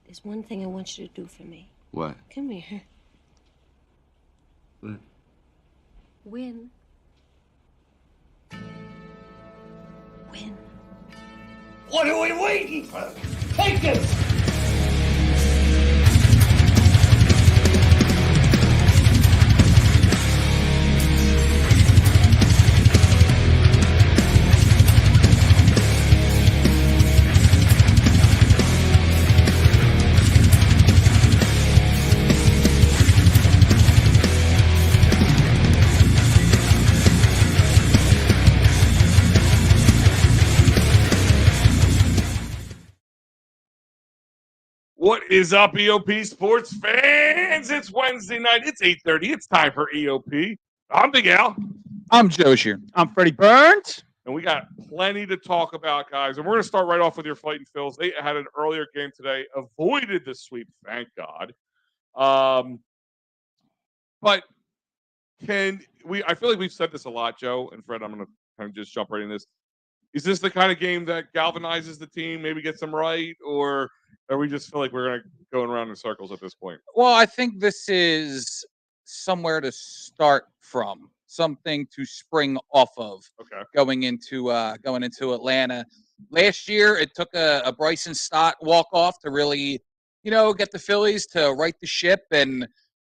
There's one thing I want you to do for me. What? Come here. What? Win. Win. What are we waiting for? Take this! What is up, EoP sports fans? It's Wednesday night. It's 8:30. It's time for EoP. I'm Big Al. I'm Joe Shear. I'm Freddy Burns. And we got plenty to talk about, guys. And we're going to start right off with your Fighting Phils. They had an earlier game today, avoided the sweep, thank God. But I feel like we've said this a lot, Joe and Fred. I'm going to kind of just jump right in this. Is this the kind of game that galvanizes the team, maybe gets them right, or we just feel like we're going to go around in circles at this point? Well, I think this is somewhere to start from, something to spring off of. Okay. Going into Atlanta. Last year, it took a Bryson Stott walk-off to really, get the Phillies to right the ship and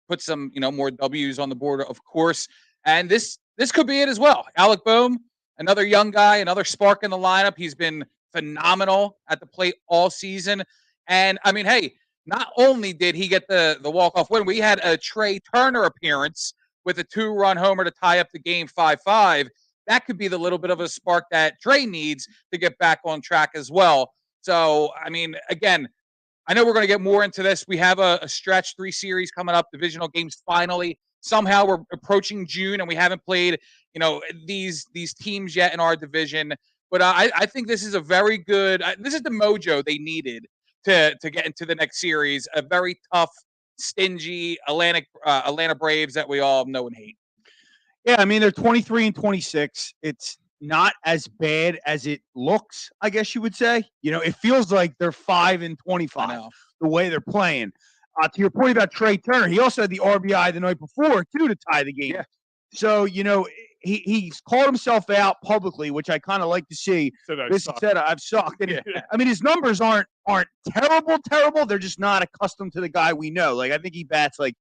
put some, more W's on the board, of course. And this could be it as well. Alec Boehm, another young guy, another spark in the lineup. He's been phenomenal at the plate all season. And, I mean, hey, not only did he get the walk-off win, we had a Trey Turner appearance with a 2-run homer to tie up the game 5-5. That could be the little bit of a spark that Trey needs to get back on track as well. So, I mean, again, I know we're going to get more into this. We have a stretch 3 series coming up, divisional games finally. Somehow we're approaching June and we haven't played, these teams yet in our division. But I think this is a very good this is the mojo they needed to get into the next series. A very tough, stingy Atlanta Braves that we all know and hate. Yeah, I mean, they're 23-26. It's not as bad as it looks, I guess you would say. It feels like they're 5-25 the way they're playing. To your point about Trey Turner, he also had the RBI the night before, too, to tie the game. Yeah. So, he's called himself out publicly, which I kind of like to see. Said I've sucked. And I mean, his numbers aren't terrible. They're just not accustomed to the guy we know. Like, I think he bats like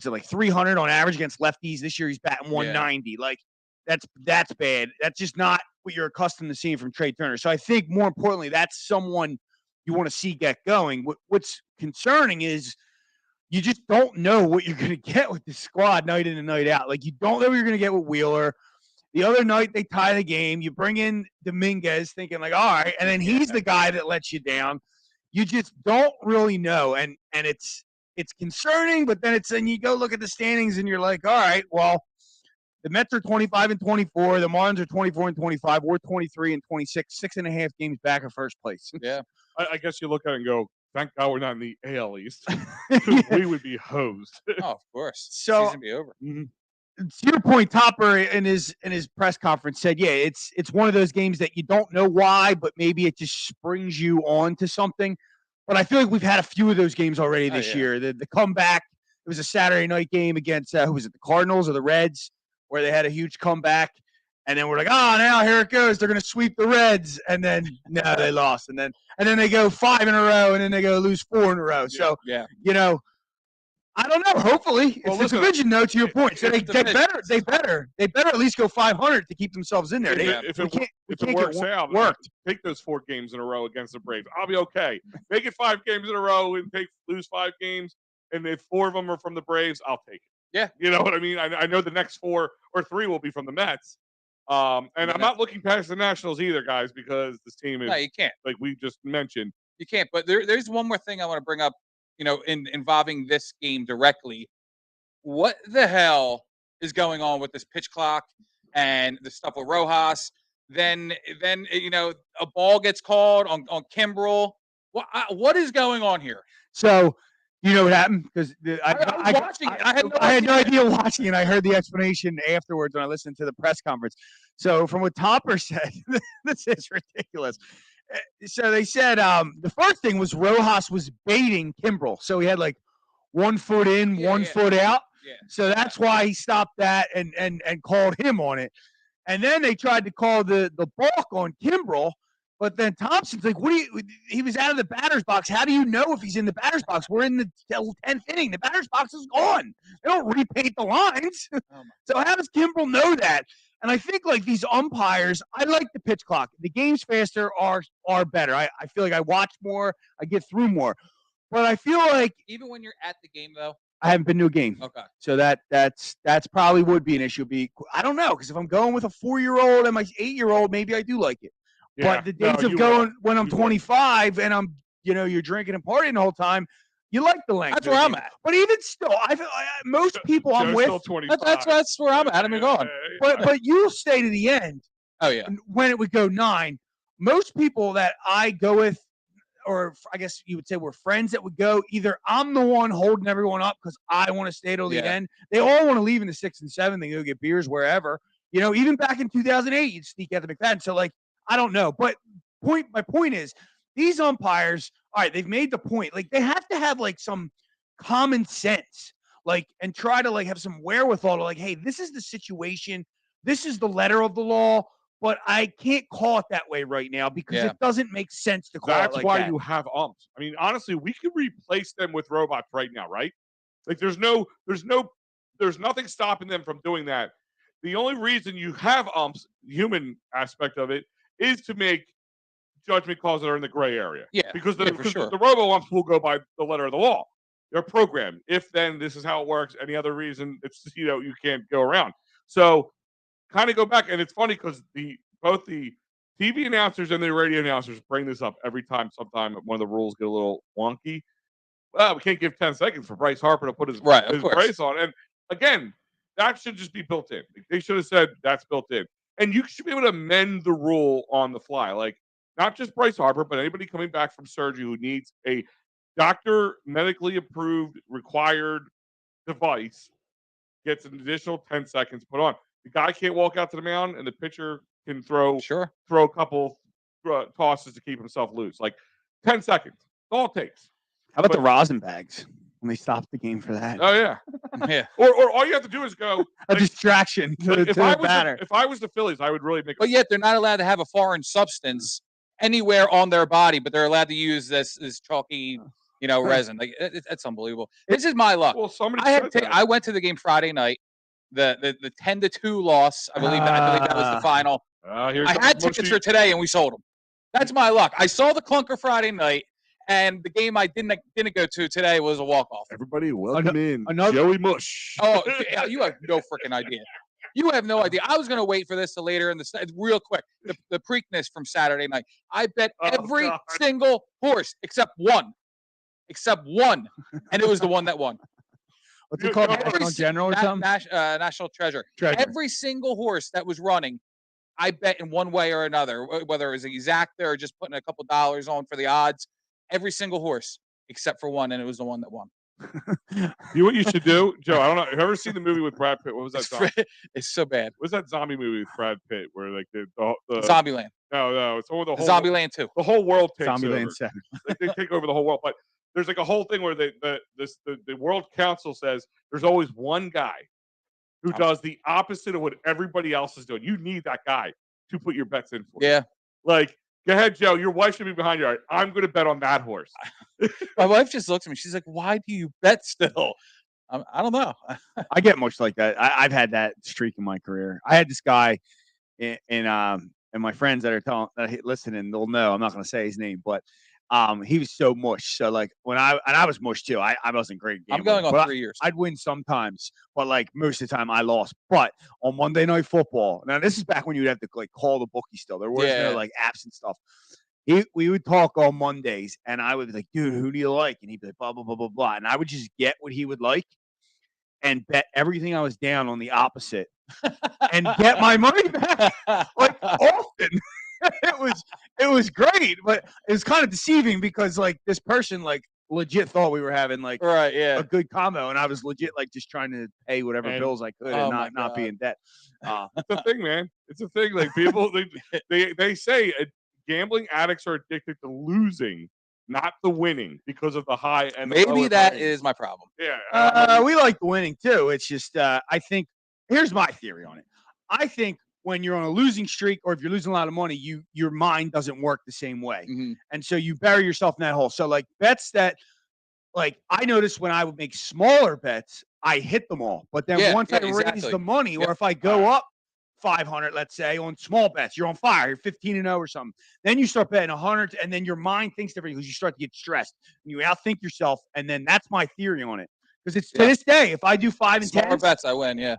300 on average against lefties. This year he's batting 190. Yeah. Like, that's bad. That's just not what you're accustomed to seeing from Trey Turner. So I think more importantly, that's someone you want to see get going. What's concerning is you just don't know what you're going to get with the squad night in and night out. Like, you don't know what you're going to get with Wheeler. The other night they tie the game. You bring in Dominguez thinking like, all right, and then he's the guy that lets you down. You just don't really know. And it's concerning, but then you go look at the standings and you're like, all right, well, the Mets are 25-24. The Marlins are 24-25. We're 23-26, 6.5 games back in first place. Yeah. I guess you look at it and go, thank God we're not in the AL East. We would be hosed. Oh, of course. So, season be over. Mm-hmm. To your point, Topper in his press conference said, yeah, it's one of those games that you don't know why, but maybe it just springs you on to something. But I feel like we've had a few of those games already this year. The comeback, it was a Saturday night game against, who was it, the Cardinals or the Reds, where they had a huge comeback. And then we're like, now here it goes. They're going to sweep the Reds. And then, no, they lost. And then they go 5 in a row, and then they go lose 4 in a row. So, I don't know. Hopefully, it's the division, though, to your point. So they better at least go 500 to keep themselves in there. If it works out, take those 4 games in a row against the Braves. I'll be okay. Make it 5 games in a row and lose 5 games, and if 4 of them are from the Braves, I'll take it. Yeah. You know what I mean? I know the next 4 or 3 will be from the Mets. I'm not looking past the Nationals either, guys, because this team is, you can't. Like we just mentioned. You can't. But there's one more thing I want to bring up, involving this game directly. What the hell is going on with this pitch clock and the stuff with Rojas? Then a ball gets called on Kimbrel. What is going on here? So, you know what happened? Because I was watching it. I had no idea watching it. I heard the explanation afterwards when I listened to the press conference. So from what Topper said, this is ridiculous. So they said the first thing was Rojas was baiting Kimbrel, so he had like 1 foot in, 1 foot out. Yeah. So that's why he stopped that and called him on it. And then they tried to call the balk on Kimbrel, but then Thompson's like, he was out of the batter's box. How do you know if he's in the batter's box? We're in the 10th inning. The batter's box is gone. They don't repaint the lines. So how does Kimbrel know that? And I think like these umpires, I like the pitch clock. The games faster are better. I feel like I watch more, I get through more. But I feel like even when you're at the game though, I haven't been to a game. Okay. So that's probably would be an issue. I don't know, because if I'm going with a 4-year-old and my 8-year-old, maybe I do like it. Yeah. But the days of going when I'm 25 and I'm you're drinking and partying the whole time, you like the length. That's where I'm at. But even still, most people I'm with. That's where I'm at. I'm going. But you'll stay to the end. Oh yeah. When it would go 9, most people that I go with, or I guess you would say we're friends that would go, either I'm the one holding everyone up because I want to stay till the end. They all want to leave in the 6th and 7th. They go get beers wherever. Even back in 2008, you'd sneak out the McFadden. So like, I don't know. But my point is, these umpires, all right, they've made the point. Like, they have to have like some common sense, like, and try to like have some wherewithal to like, hey, this is the situation. This is the letter of the law. But I can't call it that way right now because it doesn't make sense to call it like that. That's why you have umps. I mean, honestly, we could replace them with robots right now, right? Like, there's nothing stopping them from doing that. The only reason you have umps, the human aspect of it, is to make judgment calls that are in the gray area. Yeah, because the sure. robo umps will go by the letter of the law. They're programmed. If then this is how it works. Any other reason, it's you can't go around. So kind of go back, and it's funny because both the TV announcers and the radio announcers bring this up every time. Sometime one of the rules get a little wonky. Well, we can't give 10 seconds for Bryce Harper to put his brace on. And again, that should just be built in. They should have said that's built in. And you should be able to amend the rule on the fly. Like, not just Bryce Harper, but anybody coming back from surgery who needs a doctor medically approved required device gets an additional 10 seconds put on. The guy can't walk out to the mound, and the pitcher can throw a couple tosses to keep himself loose. Like 10 seconds. That's all it takes. How about the rosin bags when they stopped the game for that? Oh, yeah. Yeah. Or all you have to do is go. A distraction to the batter. If I was the Phillies, I would really make. But yet they're not allowed to have a foreign substance anywhere on their body, but they're allowed to use this chalky, resin. Like it's unbelievable. This is my luck. Well, I went to the game Friday night. The 10-2 loss. I believe that was the final. I had tickets for today, and we sold them. That's my luck. I saw the clunker Friday night, and the game I didn't go to today was a walk-off. Everybody, welcome in Joey Mush. Oh, you have no freaking idea. You have no idea. I was going to wait for this to later in the real quick. The Preakness from Saturday night. I bet every single horse except one, and it was the one that won. What's it called? National General or something? National Treasure. Every single horse that was running, I bet in one way or another, whether it was exacta or just putting a couple dollars on for the odds, every single horse except for one, and it was the one that won. You know what you should do, Joe? I don't know. Have you ever seen the movie with Brad Pitt? What was that? It's so bad. What's that zombie movie with Brad Pitt where like the Zombieland? No, it's over the whole Zombieland 2. The whole world takes Zombieland over. 7. They take over the whole world, but there's like a whole thing where the World Council says there's always one guy who does the opposite of what everybody else is doing. You need that guy to put your bets in for. Yeah. Like, go ahead, Joe. Your wife should be behind you. I'm going to bet on that horse. My wife just looks at me. She's like, "Why do you bet still?" I don't know. I get much like that. I've had that streak in my career. I had this guy, and my friends that are listening, they'll know. I'm not going to say his name, but he was so mush. So like when I was mush too. I wasn't great. I'm going on 3 years. I'd win sometimes, but like most of the time I lost. But on Monday Night Football, now this is back when you'd have to like call the bookie still. There was no like apps and stuff. We would talk on Mondays, and I would be like, "Dude, who do you like?" And he'd be like, "Blah blah blah blah blah," and I would just get what he would like, and bet everything I was down on the opposite, and get my money back like often. It was great, but it was kind of deceiving because like this person like legit thought we were having like a good combo, and I was legit like just trying to pay whatever bills I could and not be in debt. It's a thing, man. It's a thing. Like people, they say gambling addicts are addicted to losing, not the winning, because of the high and the Maybe lower that earnings. is my problem. Yeah, we like the winning too. It's just I think here's my theory on it. I think when you're on a losing streak or if you're losing a lot of money, your mind doesn't work the same way. Mm-hmm. And so you bury yourself in that hole. So like bets that like I noticed when I would make smaller bets, I hit them all. But then once I raise the money, or if I go up 500, let's say, on small bets, you're on fire, you're 15-0 or something. Then you start betting 100, and then your mind thinks differently because you start to get stressed. You outthink yourself, and then that's my theory on it. Because it's to this day, if I do 5 and 10 smaller bets, I win. Yeah.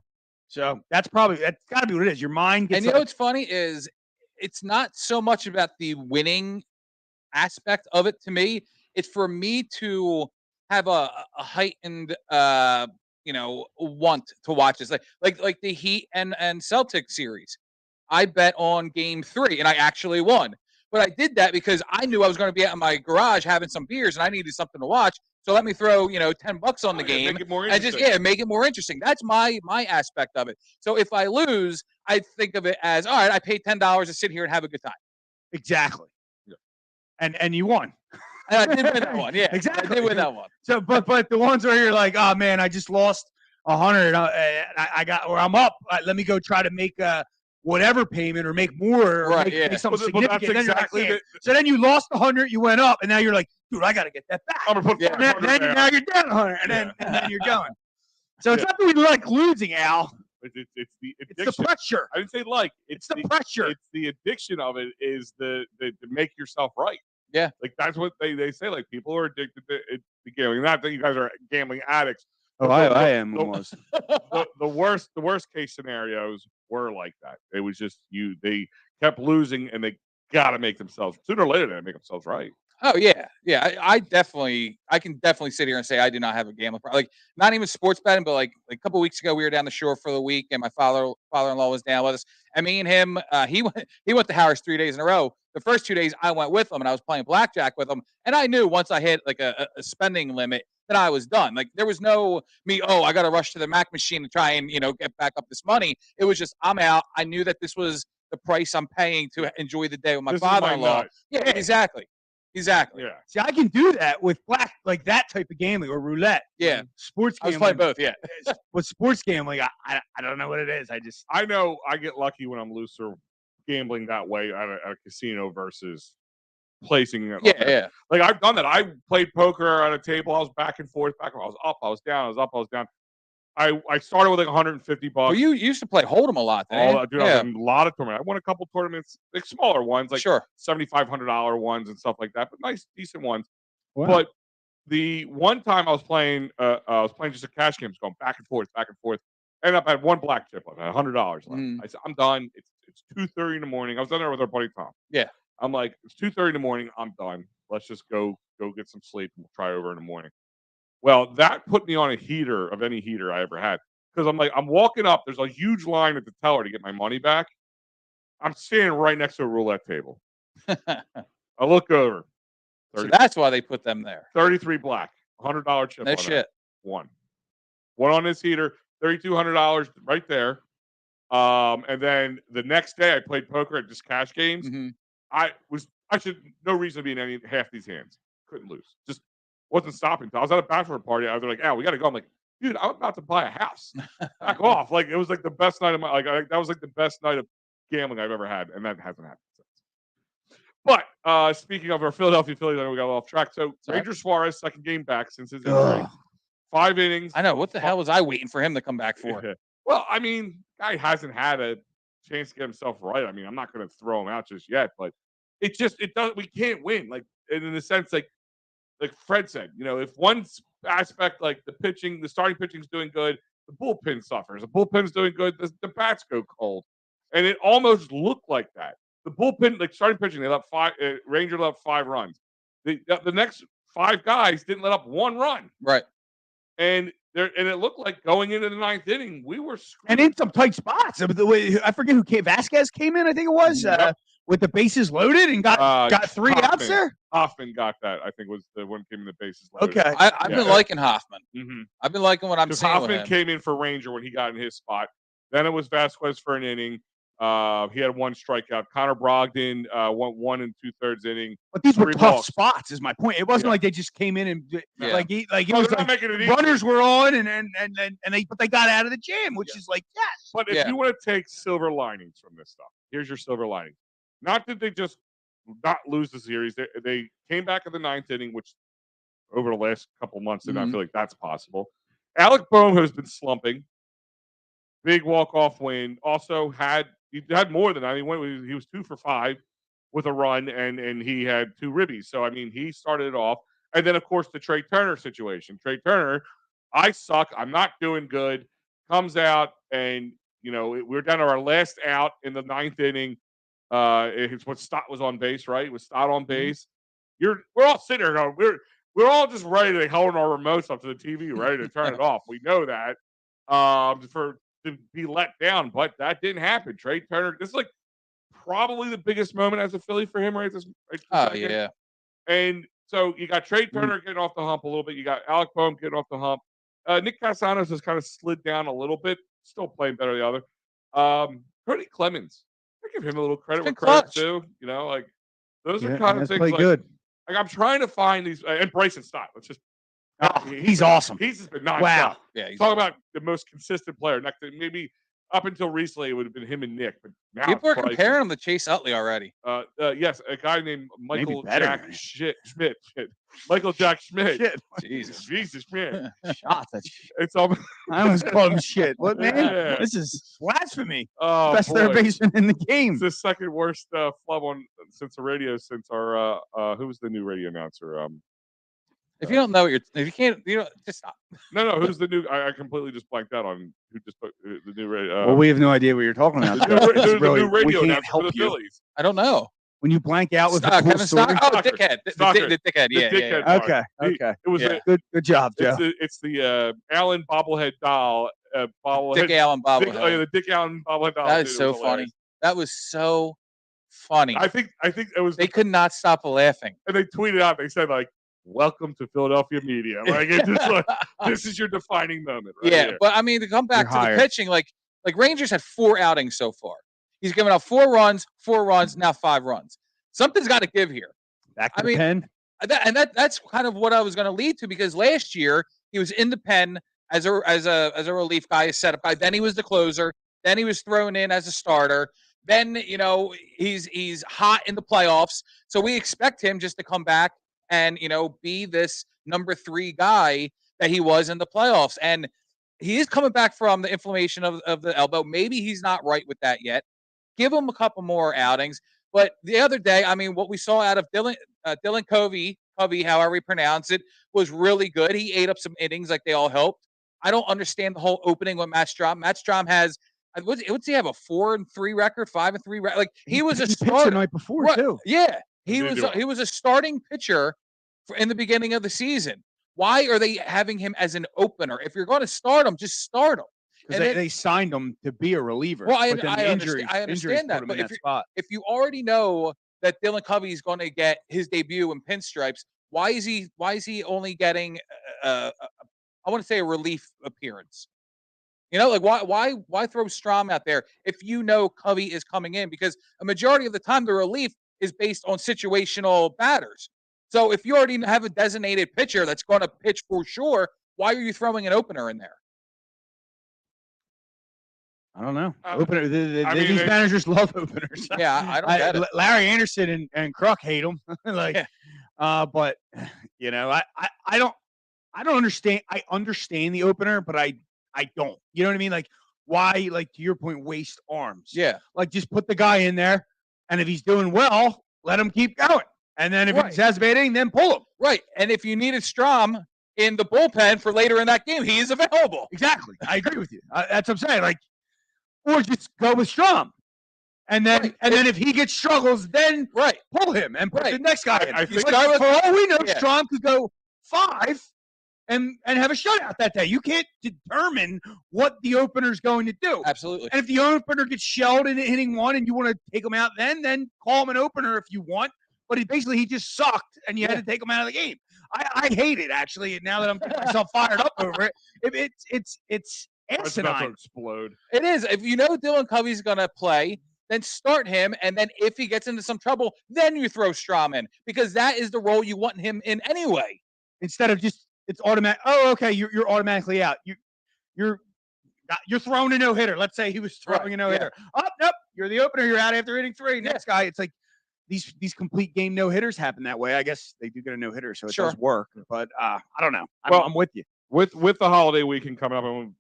So that's got to be what it is. Your mind gets. And you know what's funny is it's not so much about the winning aspect of it to me. It's for me to have a heightened want to watch this. Like the Heat and Celtics series. I bet on game 3 and I actually won. But I did that because I knew I was going to be out in my garage having some beers and I needed something to watch. So let me throw, $10 on the game make it more and interesting. make it more interesting. That's my aspect of it. So if I lose, I think of it as, all right, I paid $10 to sit here and have a good time. Exactly. Yeah. And you won. And I did win that one. Yeah, exactly. I did win that one. So, but the ones where you're like, oh man, I just lost 100. I got, or I'm up. Let me go try to make whatever payment or make more or make something significant. That's exactly so then you lost 100, you went up, and now you're like, dude, I got to get that back. I'm gonna put then now you're down 100, and then you're going. So it's not that we like losing, Al. It's the addiction. It's the pressure. I didn't say like. It's the pressure. It's the addiction of it is the to make yourself right. Yeah. Like that's what they say. Like people are addicted to gambling. Not that you guys are gambling addicts. Oh, I am almost. The worst case scenarios were like that. It was just they kept losing and they got to make themselves sooner or later they make themselves right. Oh yeah. I can definitely sit here and say I do not have a gambling problem. Like not even sports betting, but like a couple weeks ago we were down the shore for the week and my father-in-law was down with us. And me and him, he went to Harris 3 days in a row. The first 2 days I went with him and I was playing blackjack with him. And I knew once I hit like a spending limit that I was done. Like there was no I got to rush to the Mac machine to try and, get back up this money. It was just, I'm out. I knew that this was the price I'm paying to enjoy the day with my father-in-law. Yeah, exactly. Exactly. Yeah. See, I can do that with like that type of gambling or roulette. Yeah. Sports gambling. I was playing both, yeah. With sports gambling, I don't know what it is. I know I get lucky when I'm looser gambling that way at a casino versus placing it. Yeah. Like I've done that. I played poker at a table. I was back and forth. I was up, I was down, I was up, I was down. I started with like $150. Well, you used to play Hold'em a lot, dude. I was in a lot of tournaments. I won a couple tournaments, like smaller ones, like $7,500 ones and stuff like that, but nice, decent ones. Wow. But the one time I was playing just a cash game, going back and forth. Ended up at one black chip left, I had $100 left. I said, I'm done. It's 2:30 in the morning. I was down there with our buddy Tom. Yeah. I'm like, it's 2:30 in the morning. I'm done. Let's just go get some sleep and we'll try over in the morning. Well, that put me on a heater of any heater I ever had. Because I'm walking up, there's a huge line at the teller to get my money back. I'm standing right next to a roulette table. I look over. So that's why they put them there. 33 black, $100 chip. No shit. One on this heater, $3,200 right there. And then the next day I played poker at just cash games. Mm-hmm. I should no reason to be in any half these hands. Couldn't lose. Just wasn't stopping. I was at a bachelor party. I was like, we got to go. I'm like, dude, I'm about to buy a house. Back off. Like, it was like the best night of my, that was like the best night of gambling I've ever had. And that hasn't happened since. But speaking of our Philadelphia Phillies, I know we got off track. So Ranger Suarez, second game back since his injury. 5 innings. I know. What the hell was I waiting for him to come back for? Well, I mean, guy hasn't had a chance to get himself right. I mean, I'm not going to throw him out just yet, but it does. We can't win. Like, in the sense, like Fred said, if one aspect, like the starting pitching's doing good, the bullpen suffers. The bullpen's doing good, the bats go cold. And it almost looked like that. The bullpen, like starting pitching, they let Ranger let up 5 runs. The next 5 guys didn't let up 1 run. Right. And it looked like going into the 9th inning, we were screwed. And in some tight spots. The way, I forget who came. Vasquez came in, I think it was. With the bases loaded and got 3 outs there? Hoffman got that, I think, was the one came in the bases loaded. Okay. I've been liking Hoffman. Mm-hmm. I've been liking what I'm seeing Hoffman with him. came in for Ranger when he got in his spot. Then it was Vasquez for an inning. He had 1 strikeout. Connor Brogdon went 1 2/3 inning. But these were 3 tough walks. spots. Is my point. It wasn't like they just came in and it was not making it easy. runners were on and they got out of the jam, which is like yes. But if you want to take silver linings from this stuff, here's your silver lining. Not that they just not lose the series. They came back in the 9th inning, which over the last couple months did not feel like that's possible. Alec Boehm has been slumping. Big walk-off win. Also had more than that. He was 2 for 5 with a run, and he had 2 ribbies. So I mean, he started it off. And then of course the Trey Turner situation. Trey Turner, I suck. I'm not doing good. Comes out and we're down to our last out in the 9th inning. It's what Stott was on base, right? It was Stott on base. We're all sitting there going, we're all just ready to hold our remotes up to the TV, ready to turn it off. We know that. To be let down, but that didn't happen. Trey Turner, this is like probably the biggest moment as a Philly for him right this second. Yeah. And so you got Trey Turner getting off the hump a little bit. You got Alec Boehm getting off the hump. Nick Castellanos has kind of slid down a little bit, still playing better than the other. Cody Clemens, I give him a little credit with credit too. Those are kind of things like good. Like I'm trying to find these and Bryson Stott. Let's just he's awesome. He's just been nonstop. Wow. Yeah, talk about the most consistent player. Next, maybe up until recently, it would have been him and Nick, but now people are comparing him to Chase Utley already. Yes, a guy named Michael better, Jack man. Schmidt. Michael Jack Schmidt. Shit. Jesus, man. Shots. It's almost. I almost called him shit. What man? Yeah. This is blasphemy. Oh, Best boy. third baseman in the game. It's the second worst flub on since the radio since our who was the new radio announcer? If you don't know if you can't, just stop. No, who's the new? I completely just blanked out on who just put the new radio. Well, we have no idea what you're talking about. Who's the new radio we can't announcer for help the you. Phillies? I don't know. When you blank out with a Stock, cool Kevin story. Stock? Oh, Stocker. Dickhead. The Stocker. Dickhead. Yeah, Dickhead yeah. Okay. Okay. It was Yeah. Good job, Joe. it's the Allen bobblehead doll. Bobblehead. Dick Allen bobblehead. The Dick Allen bobblehead doll. That is dude, so it was funny. hilarious. That was so funny. I think it was. They could not stop laughing. And they tweeted out. They said like, "Welcome to Philadelphia media." Like it's just like this is your defining moment. Right Yeah, here. but I mean to come back You're to hired. the pitching, like Rangers had 4 outings so far. He's given up 4 runs, now 5 runs. Something's got to give here. Back to the pen. That's kind of what I was going to lead to because last year he was in the pen as a relief guy, a setup guy. Then he was the closer. Then he was thrown in as a starter. Then he's hot in the playoffs. So we expect him just to come back and be this number 3 guy that he was in the playoffs. And he is coming back from the inflammation of the elbow. Maybe he's not right with that yet. Give him a couple more outings. But the other day, I mean, what we saw out of Dylan Covey, however you pronounce it, was really good. He ate up some innings like they all helped. I don't understand the whole opening with Matt Strom. Matt Strom has, what's he have, a 4-3 record, 5-3 record? Like he was a starter the night before too. Yeah, he was a starting pitcher in the beginning of the season. Why are they having him as an opener? If you're going to start him, just start him. Because they signed him to be a reliever. Well, I Injuries understand that. put him But in that spot. if you already know that Dylan Covey is going to get his debut in pinstripes, why is he only getting I want to say a relief appearance? Like why throw Strom out there if Covey is coming in? Because a majority of the time the relief is based on situational batters. So if you already have a designated pitcher that's going to pitch for sure, why are you throwing an opener in there? I don't know. Opener. These managers love openers. Yeah, I don't get it. Larry Anderson and Kruk hate them. But I don't understand. I understand the opener, but I don't. You know what I mean? Like why? Like to your point, waste arms. Yeah. Like just put the guy in there, and if he's doing well, let him keep going. And then if it's exacerbating, then pull him. Right. And if you needed Strom in the bullpen for later in that game, he is available. Exactly. I agree with you. That's what I'm saying. Like. Or just go with Strom, and then then if he gets struggles, then pull him and put the next guy in. I think for all we know, Strom could go 5 and have a shutout that day. You can't determine what the opener's going to do. Absolutely. And if the opener gets shelled in hitting 1 and you want to take him out, then call him an opener if you want. But he just sucked, and you had to take him out of the game. I hate it actually. And now that I'm getting myself fired up over it, it's It's about to asinine. explode. It is. If Dylan Covey's going to play, then start him. And then if he gets into some trouble, then you throw Strom in, because that is the role you want him in anyway. Instead of just it's automatic. Oh, okay, you're automatically out. You're throwing a no hitter. Let's say he was throwing a no hitter. Oh, nope, you're the opener. You're out after hitting 3. Next guy, it's like these complete game no hitters happen that way. I guess they do get a no hitter, so it does work. But I don't know. I'm with you. With the holiday weekend coming up, and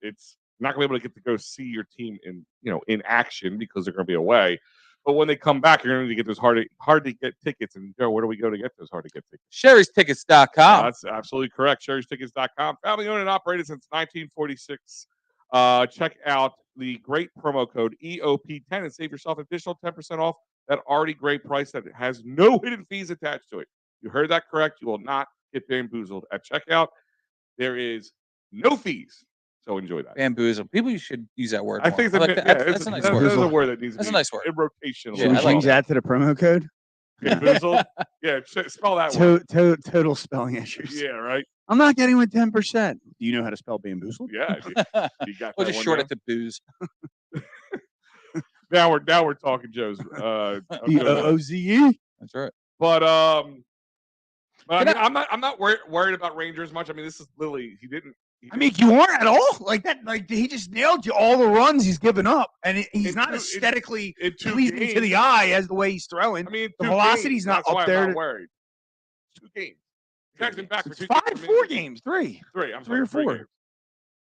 it's not going to be able to go see your team in action because they're going to be away. But when they come back, you're going to get those hard to get tickets. And Joe, where do we go to get those hard to get tickets? Sherry'sTickets.com. That's absolutely correct. Sherry'sTickets.com. Family owned and operated since 1946. Check out the great promo code EoP10 and save yourself an additional 10% off that already great price that has no hidden fees attached to it. You heard that correct. You will not get bamboozled at checkout. There is no fees. So enjoy that. Bamboozle. People should use that word. I think that's a nice word. That's a word that needs to be a nice word. In rotation. Should we change that to the promo code? Bamboozle? Yeah, spell that word. Total spelling issues. Yeah, right. I'm not getting with 10%. Do you know how to spell bamboozle? Yeah, you got we'll that just one short down? it to booze. Now we're talking Joe's. BOOZE. That's right. But I'm not worried about Ranger as much. I mean, this is Lily. You aren't at all like that. Like he just nailed you all the runs he's given up, and he's not aesthetically pleasing to the eye as the way he's throwing. I mean, the velocity's not up there. I'm not worried. 2 games. He's been back for 2 games. 4 games. 3. I'm 3 or 4. Games.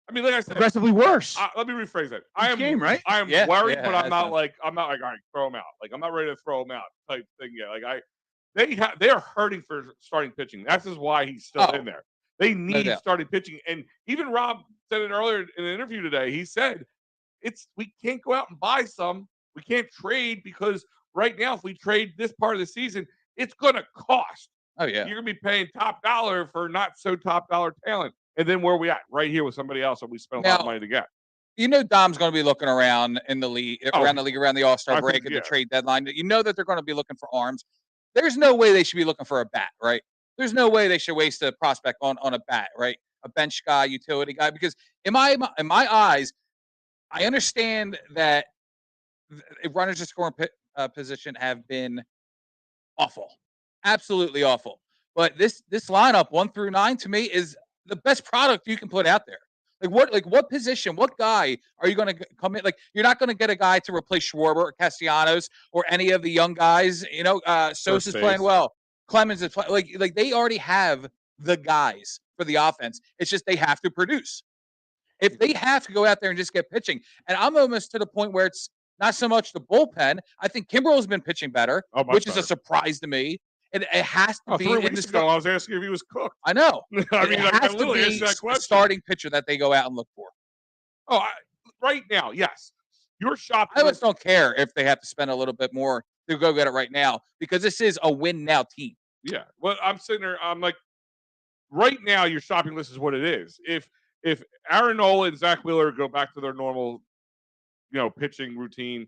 I mean, like I said, progressively worse. Let me rephrase that. I am worried, but I'm not like all right, throw him out. Like I'm not ready to throw him out type thing yet. Like they are hurting for starting pitching. That's just why he's still in there. They need starting pitching. And even Rob said it earlier in an interview today. He said, we can't go out and buy some. We can't trade because right now, if we trade this part of the season, it's going to cost. Oh, yeah. You're going to be paying top dollar for not so top dollar talent. And then where are we at? Right here with somebody else that we spent a lot of money to get. Dom's going to be looking around in the league, around the All-Star break and the trade deadline. You know that they're going to be looking for arms. There's no way they should be looking for a bat, right? There's no way they should waste a prospect on a bat, right? A bench guy, utility guy. Because in my eyes, I understand that runners in scoring position have been awful, absolutely awful. But this lineup 1 through 9 to me is the best product you can put out there. What position, what guy are you going to come in? Like, you're not going to get a guy to replace Schwarber or Castellanos or any of the young guys. Sosa's playing well. Clemens is playing. Like they already have the guys for the offense. It's just they have to produce. If they have to go out there and just get pitching, and I'm almost to the point where it's not so much the bullpen. I think Kimbrel's been pitching better, which is a surprise to me. And it has to be. 3 weeks ago, I was asking if he was cooked. I know. I mean, it has to be a starting pitcher that they go out and look for. Oh, right now, yes. Your shop. I almost don't care if they have to spend a little bit more to go get it right now, because this is a win now team. Yeah. Well, I'm sitting there. I'm like, right now, your shopping list is what it is. If Aaron Nola and Zach Wheeler go back to their normal, pitching routine,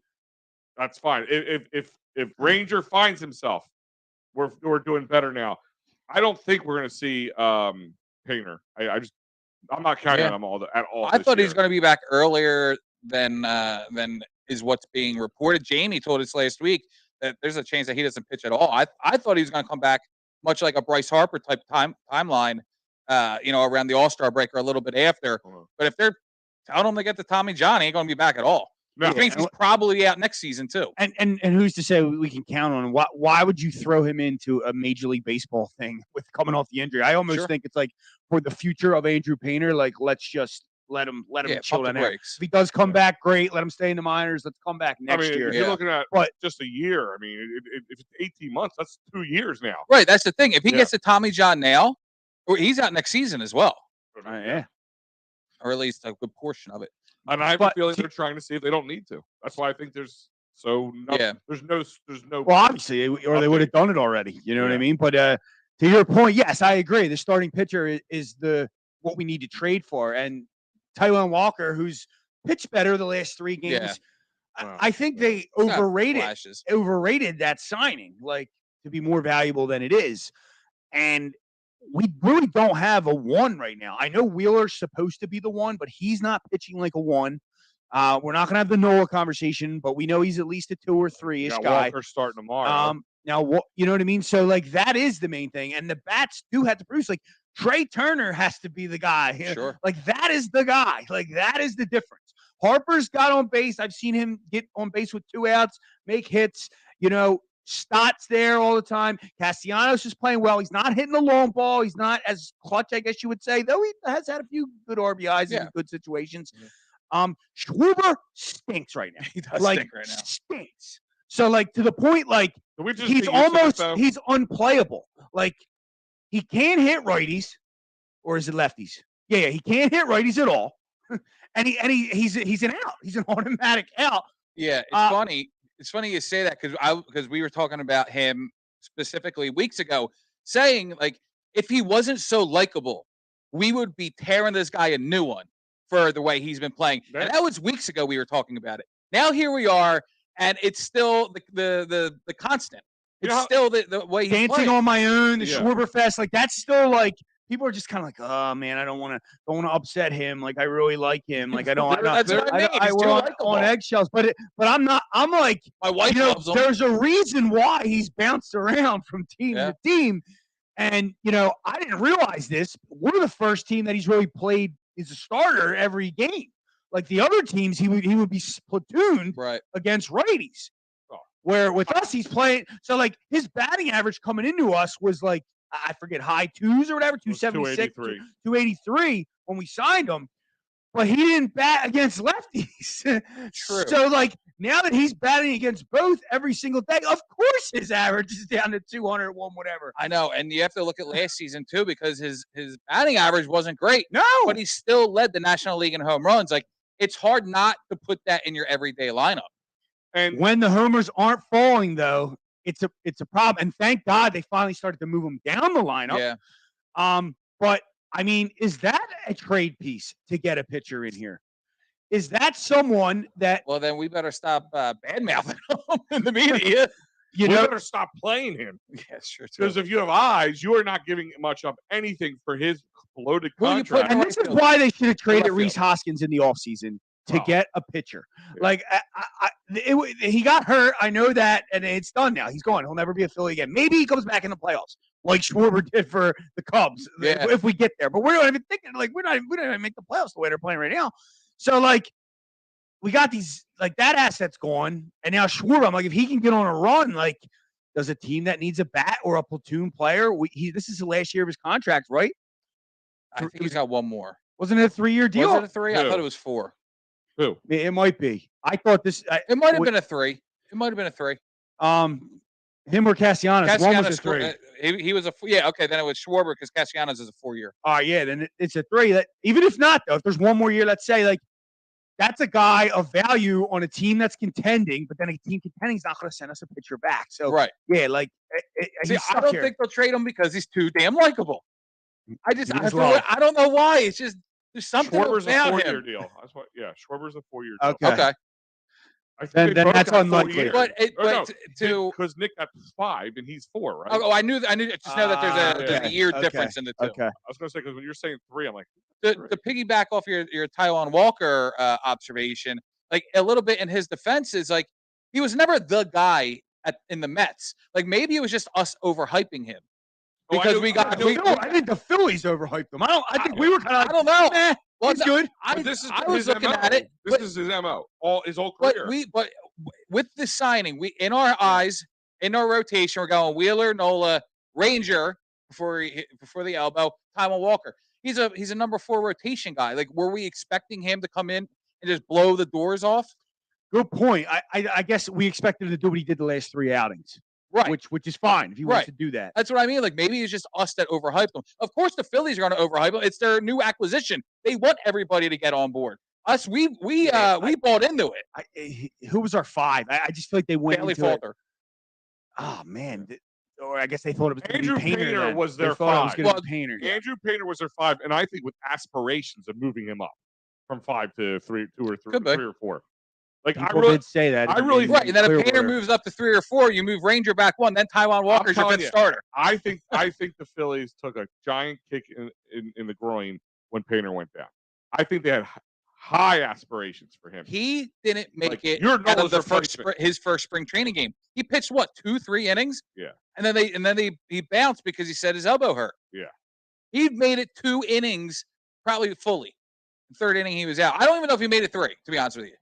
that's fine. If Ranger finds himself, we're doing better now. I don't think we're going to see Painter. I'm not counting on him at all. I thought he was going to be back earlier than is what's being reported. Jamie told us last week that there's a chance that he doesn't pitch at all. I thought he was going to come back much like a Bryce Harper type timeline, around the All-Star break or a little bit after. But if they're telling him to get to Tommy John, he ain't going to be back at all. No. I think he's probably out next season too. And who's to say we can count on him? Why would you throw him into a Major League Baseball thing with coming off the injury? I almost think it's like for the future of Andrew Painter, like let's just let him chill down there. If he does come back, great. Let him stay in the minors. Let's come back next year. If you're looking at just a year, I mean, if it's 18 months, that's 2 years now. Right. That's the thing. If he gets to Tommy John now, or he's out next season as well. Yeah. Or at least a good portion of it. And I have a feeling they're trying to see if they don't need to. That's why I think there's no. Well, obviously, or they would have done it already. You know what I mean? But to your point, yes, I agree. The starting pitcher is what we need to trade for. And Taijuan Walker, who's pitched better the last 3 games, I think they overrated that signing, like to be more valuable than it is. And we really don't have a 1 right now. I know Wheeler's supposed to be the 1, but he's not pitching like a 1. We're not going to have the Nola conversation, but we know he's at least a 2 or 3-ish guy. Walker starting tomorrow. Now, you know what I mean? So, like, that is the main thing. And the bats do have to produce. Like, Trey Turner has to be the guy. Sure. Like, that is the guy. Like, that is the difference. Harper's got on base. I've seen him get on base with 2 outs, make hits. You know, Stott's there all the time. Castellanos is playing well. He's not hitting the long ball. He's not as clutch, I guess you would say, though he has had a few good RBIs in good situations. Schwarber stinks right now. He does stink right now. Stinks. So, like, to the point, like, he's unplayable. Like, he can't hit righties, or is it lefties? Yeah, he can't hit righties at all. and he's an out. He's an automatic out. Yeah, it's funny. It's funny you say that because we were talking about him specifically weeks ago, saying, like, if he wasn't so likable, we would be tearing this guy a new one for the way he's been playing. And that was weeks ago we were talking about it. Now here we are. And it's still the constant. It's still the way he's dancing playing. On My Own, the Schwarber Fest. Like, that's still like people are just kind of like, oh man, I don't want to upset him. Like, I really like him. Like, I don't. That's what I mean. We're on eggshells, but I'm not. I'm like, my wife loves him. There's a reason why he's bounced around from team to team, and I didn't realize this. We're the first team that he's really played as a starter every game. Like the other teams, he would be platooned against righties. Where with us, he's playing. So, like, his batting average coming into us was like, I forget, high 2s or whatever, 276, 283 when we signed him. But he didn't bat against lefties. True. So, like, now that he's batting against both every single day, of course his average is down to 201, whatever. I know, and you have to look at last season too, because his batting average wasn't great. No, but he still led the National League in home runs. Like, it's hard not to put that in your everyday lineup. And when the homers aren't falling, though, it's a problem. And thank God they finally started to move him down the lineup. Yeah. But I mean, is that a trade piece to get a pitcher in here? Is that someone that? Well, then we better stop bad-mouthing him in the media. We better stop playing him. Yeah, sure. Because if you have eyes, you are not giving much up anything for his loaded contract. And this is why they should have traded Rhys Hoskins in the offseason to get a pitcher. Like, he got hurt. I know that, and it's done now. He's gone. He'll never be a Philly again. Maybe he comes back in the playoffs, like Schwarber did for the Cubs, if we get there. But we're not even thinking, like, we don't even make the playoffs the way they're playing right now. So, like, we got these, like, that asset's gone, and now Schwarber, I'm like, if he can get on a run, like, does a team that needs a bat or a platoon player, this is the last year of his contract, right? I think he's got one more. Wasn't it a 3-year deal? Was it a 3? I thought it was 4. Who? It might be. I thought this. It might have been a 3. It might have been a 3. Him or Castellanos. One was a 3. He was a okay. Then it was Schwarber because Castellanos is a 4-year. Yeah. Then it's a 3. That even if not, though, if there's one more year, let's say, like, that's a guy of value on a team that's contending, but then a team contending is not going to send us a pitcher back. So yeah, like, see, I don't think they'll trade him because he's too damn likable. I don't know why. It's just there's something Schwarber's about a 4-year him. deal. That's what. Yeah, Schwarber's a 4-year deal. Okay. I think then that's unlikely. But because Nick got 5 and he's 4, right? Oh, I knew. Just know that there's a year difference in the two. Okay. I was going to say because when you're saying 3, I'm like to piggyback off your Taijuan Walker observation, like a little bit in his defense is like he was never the guy in the Mets. Like maybe it was just us overhyping him. Because I think the Phillies overhyped him. I think we were kind of like, I don't know. Nah, well, he's good. I was looking at it. This is his MO. His whole career. But with the signing, we in our eyes, in our rotation, we're going Wheeler, Nola, Ranger before the elbow, Taijuan Walker. He's a number 4 rotation guy. Like, were we expecting him to come in and just blow the doors off? Good point. I guess we expected him to do what he did the last 3 outings. Right. Which is fine if he wants to do that. That's what I mean. Like, maybe it's just us that overhyped them. Of course, the Phillies are going to overhype them. It's their new acquisition. They want everybody to get on board. Us, we bought into it. Who was our 5? I just feel like they went Bailey into Falter. it. Oh, man. Or I guess they thought it was Andrew Painter was their 5. Andrew Painter was their 5, and I think with aspirations of moving him up from 5 to 3, 2 or 3, 3 or 4. Like, people did say that. I really right. And then if Painter moves up to 3 or 4, you move Ranger back 1. Then Taijuan Walker's your 5th starter. I think the Phillies took a giant kick in the groin when Painter went down. I think they had high aspirations for him. He didn't make Like, it you're out of Nola's the first replacement. his first spring training game. He pitched what 2-3 innings. Yeah. And then he bounced because he said his elbow hurt. Yeah. He made it 2 innings, probably fully. Third inning he was out. I don't even know if he made it 3. To be honest with you,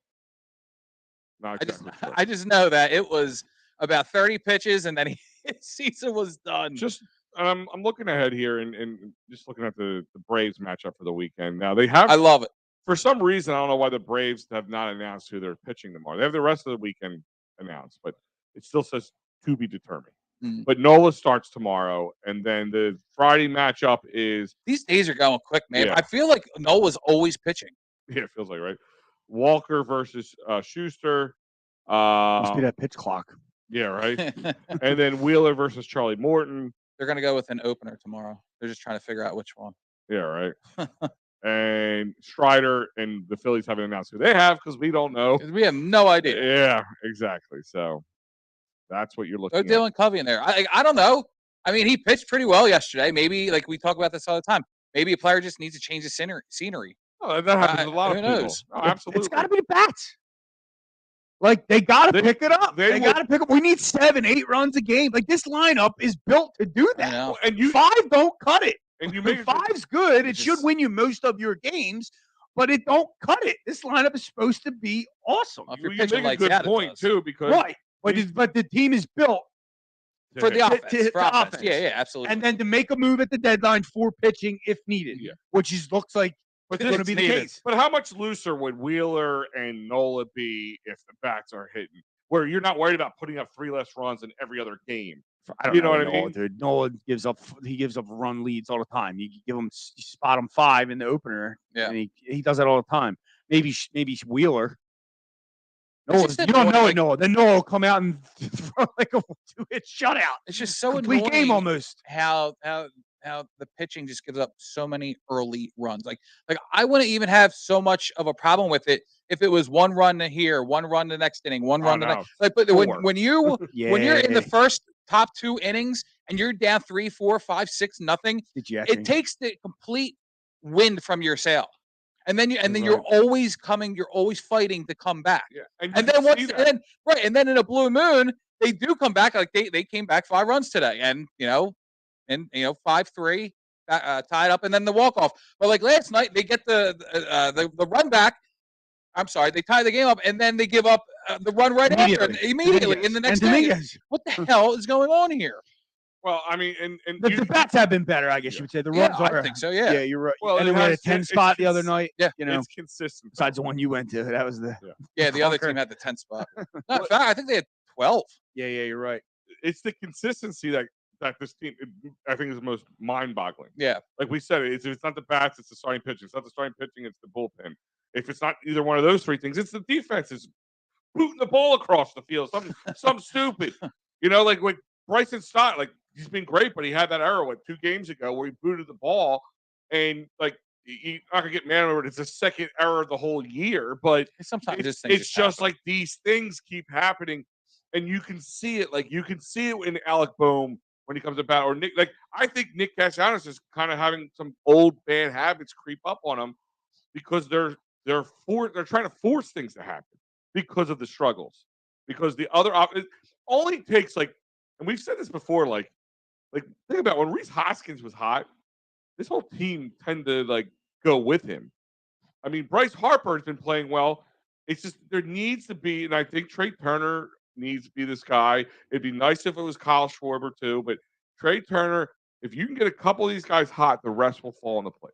Not exactly sure. I just know that it was about 30 pitches, and then his season was done. Just I'm looking ahead here and just looking at the Braves matchup for the weekend. Now they have. I love it. For some reason, I don't know why the Braves have not announced who they're pitching tomorrow. They have the rest of the weekend announced, but it still says to be determined. Mm. But Nola starts tomorrow, and then the Friday matchup is. These days are going quick, man. Yeah. I feel like Nola's always pitching. Yeah, it feels like, right? Walker versus Schuster. Must be that pitch clock. Yeah, right. And then Wheeler versus Charlie Morton. They're going to go with an opener tomorrow. They're just trying to figure out which one. Yeah, right. And Strider and the Phillies haven't announced who they have because we don't know. We have no idea. Yeah, exactly. So that's what you're looking Throw Dylan Covey in there. I don't know. I mean, he pitched pretty well yesterday. Maybe, like we talk about this all the time, maybe a player just needs to change the scenery. Oh, that happens to a lot of who people. knows? Oh, absolutely. It's got to be the bats. Like, they got to pick it up. They got to pick up. We need 7-8 runs a game. Like, this lineup is built to do that. know. And you 5 don't cut it. and you make it 5's good. It should win you most of your games, but it don't cut it. This lineup is supposed to be awesome. Well, if you you're make pitching a lights good out, it point does. too because Right. But the team is built For the Yeah. offense. hit For the offense. offense. Yeah, absolutely. and then to make a move at the deadline for pitching if needed, Yeah. which looks like But it's going to it's be the needed. case. But how much looser would Wheeler and Nola be if the bats are hitting? Where you're not worried about putting up 3 less runs in every other game. I don't You know what I Nola, mean? dude. Nola gives up run leads all the time. You spot him 5 in the opener, Yeah. and he does that all the time. Maybe Wheeler. It's Nola, just you don't know annoying, it, Nola. Then Nola will come out and throw like a 2-hit shutout. It's just so Complete annoying game almost. how the pitching just gives up so many early runs. Like I wouldn't even have so much of a problem with it if it was 1 run to here, 1 run the next inning, 1 run the no. next. Like, but 4. when you're in the Yeah. first top 2 innings and you're down 3, 4, 5, 6 nothing, Dejecting. it takes the complete wind from your sail. And then you're Right. always fighting to come back. Yeah. And you then see that. and then in a blue moon, they do come back. Like they came back 5 runs today, and 5-3 tied up, and then the walk off. But like last night, they get the run back. I'm sorry, they tie the game up, and then they give up the run right after immediately in the next inning. What the hell is going on here? Well, I mean, and The bats have been better, I guess you would say. The Yeah, runs are. I think so. Yeah. Yeah, you're right. Well, and it then we had a has- 10 it's spot the other night. Yeah. You know, it's consistent. besides the one you went to, that was the. Yeah, the other Conquer. team had the 10 spot. No, in fact, I think they had 12. Yeah, you're right. It's the consistency that this team, I think, is the most mind-boggling. Yeah. Like we said, if it's not the bats, it's the starting pitching. It's not the starting pitching, it's the bullpen. If it's not either one of those 3 things, it's the defense is booting the ball across the field. Something stupid. Like with Bryson Stott, like he's been great, but he had that error 2 games ago where he booted the ball, and like you're not gonna get mad over it. It's the second error of the whole year, but Sometimes it's just like these things keep happening, and you can see it. Like you can see it in Alec Boehm when he comes about, or Nick. Like I think Nick Castellanos is kind of having some old bad habits creep up on him because they're trying to force things to happen because of the struggles. Because the other it only takes and we've said this before, like think about when Reese Hoskins was hot, this whole team tended to go with him. I mean, Bryce Harper has been playing well. It's just there needs to be, and I think Trey Turner needs to be this guy. It'd be nice if it was Kyle Schwarber too, but Trey Turner, if you can get a couple of these guys hot, the rest will fall into place.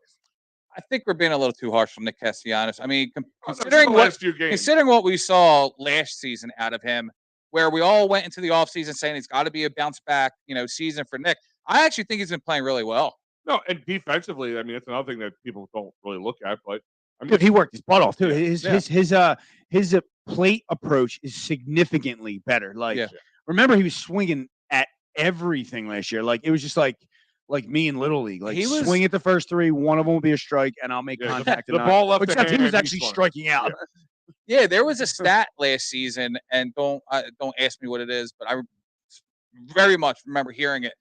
I think we're being a little too harsh on Nick Castellanos. I mean, Considering what we saw last season out of him, where we all went into the offseason saying it's got to be a bounce back, season for Nick. I actually think he's been playing really well. No, and defensively, I mean, that's another thing that people don't really look at. But I mean, Dude, he worked his butt off too. Yeah. His plate approach is significantly better. Like, Yeah. remember he was swinging at everything last year. Like it was just like me in Little League. Like swing at the first 3, one of them will be a strike, and I'll make contact. The ball left. Except he was hand, actually striking out. Yeah, there was a stat last season, and don't ask me what it is, but I very much remember hearing it.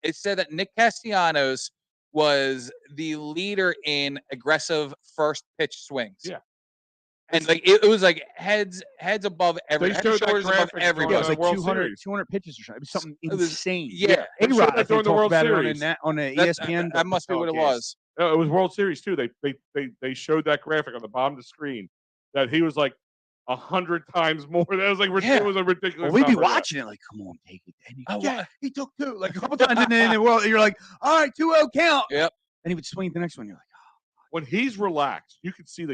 It said that Nick Castellanos was the leader in aggressive first pitch swings. Yeah. And like it was like heads above every They head showed and that shoulders above graphic everybody. Yeah, it was like World 200, Series. pitches or something. It was something It was- insane. yeah. They showed A-Rod, that I think, during the talked World about it Series. on the That ESPN. must be what it telecast. was. No, it was World Series too. They showed that graphic on the bottom of the screen that he was like 100 times more. That was like Yeah. it was a ridiculous. Well, we'd be number, yeah. watching it like, come on, take it. And Oh, yeah, he took 2, like a couple times in the world. You're like, all right, 2-0 count. Yep. And he would swing the next one. You're like, When he's relaxed, you can see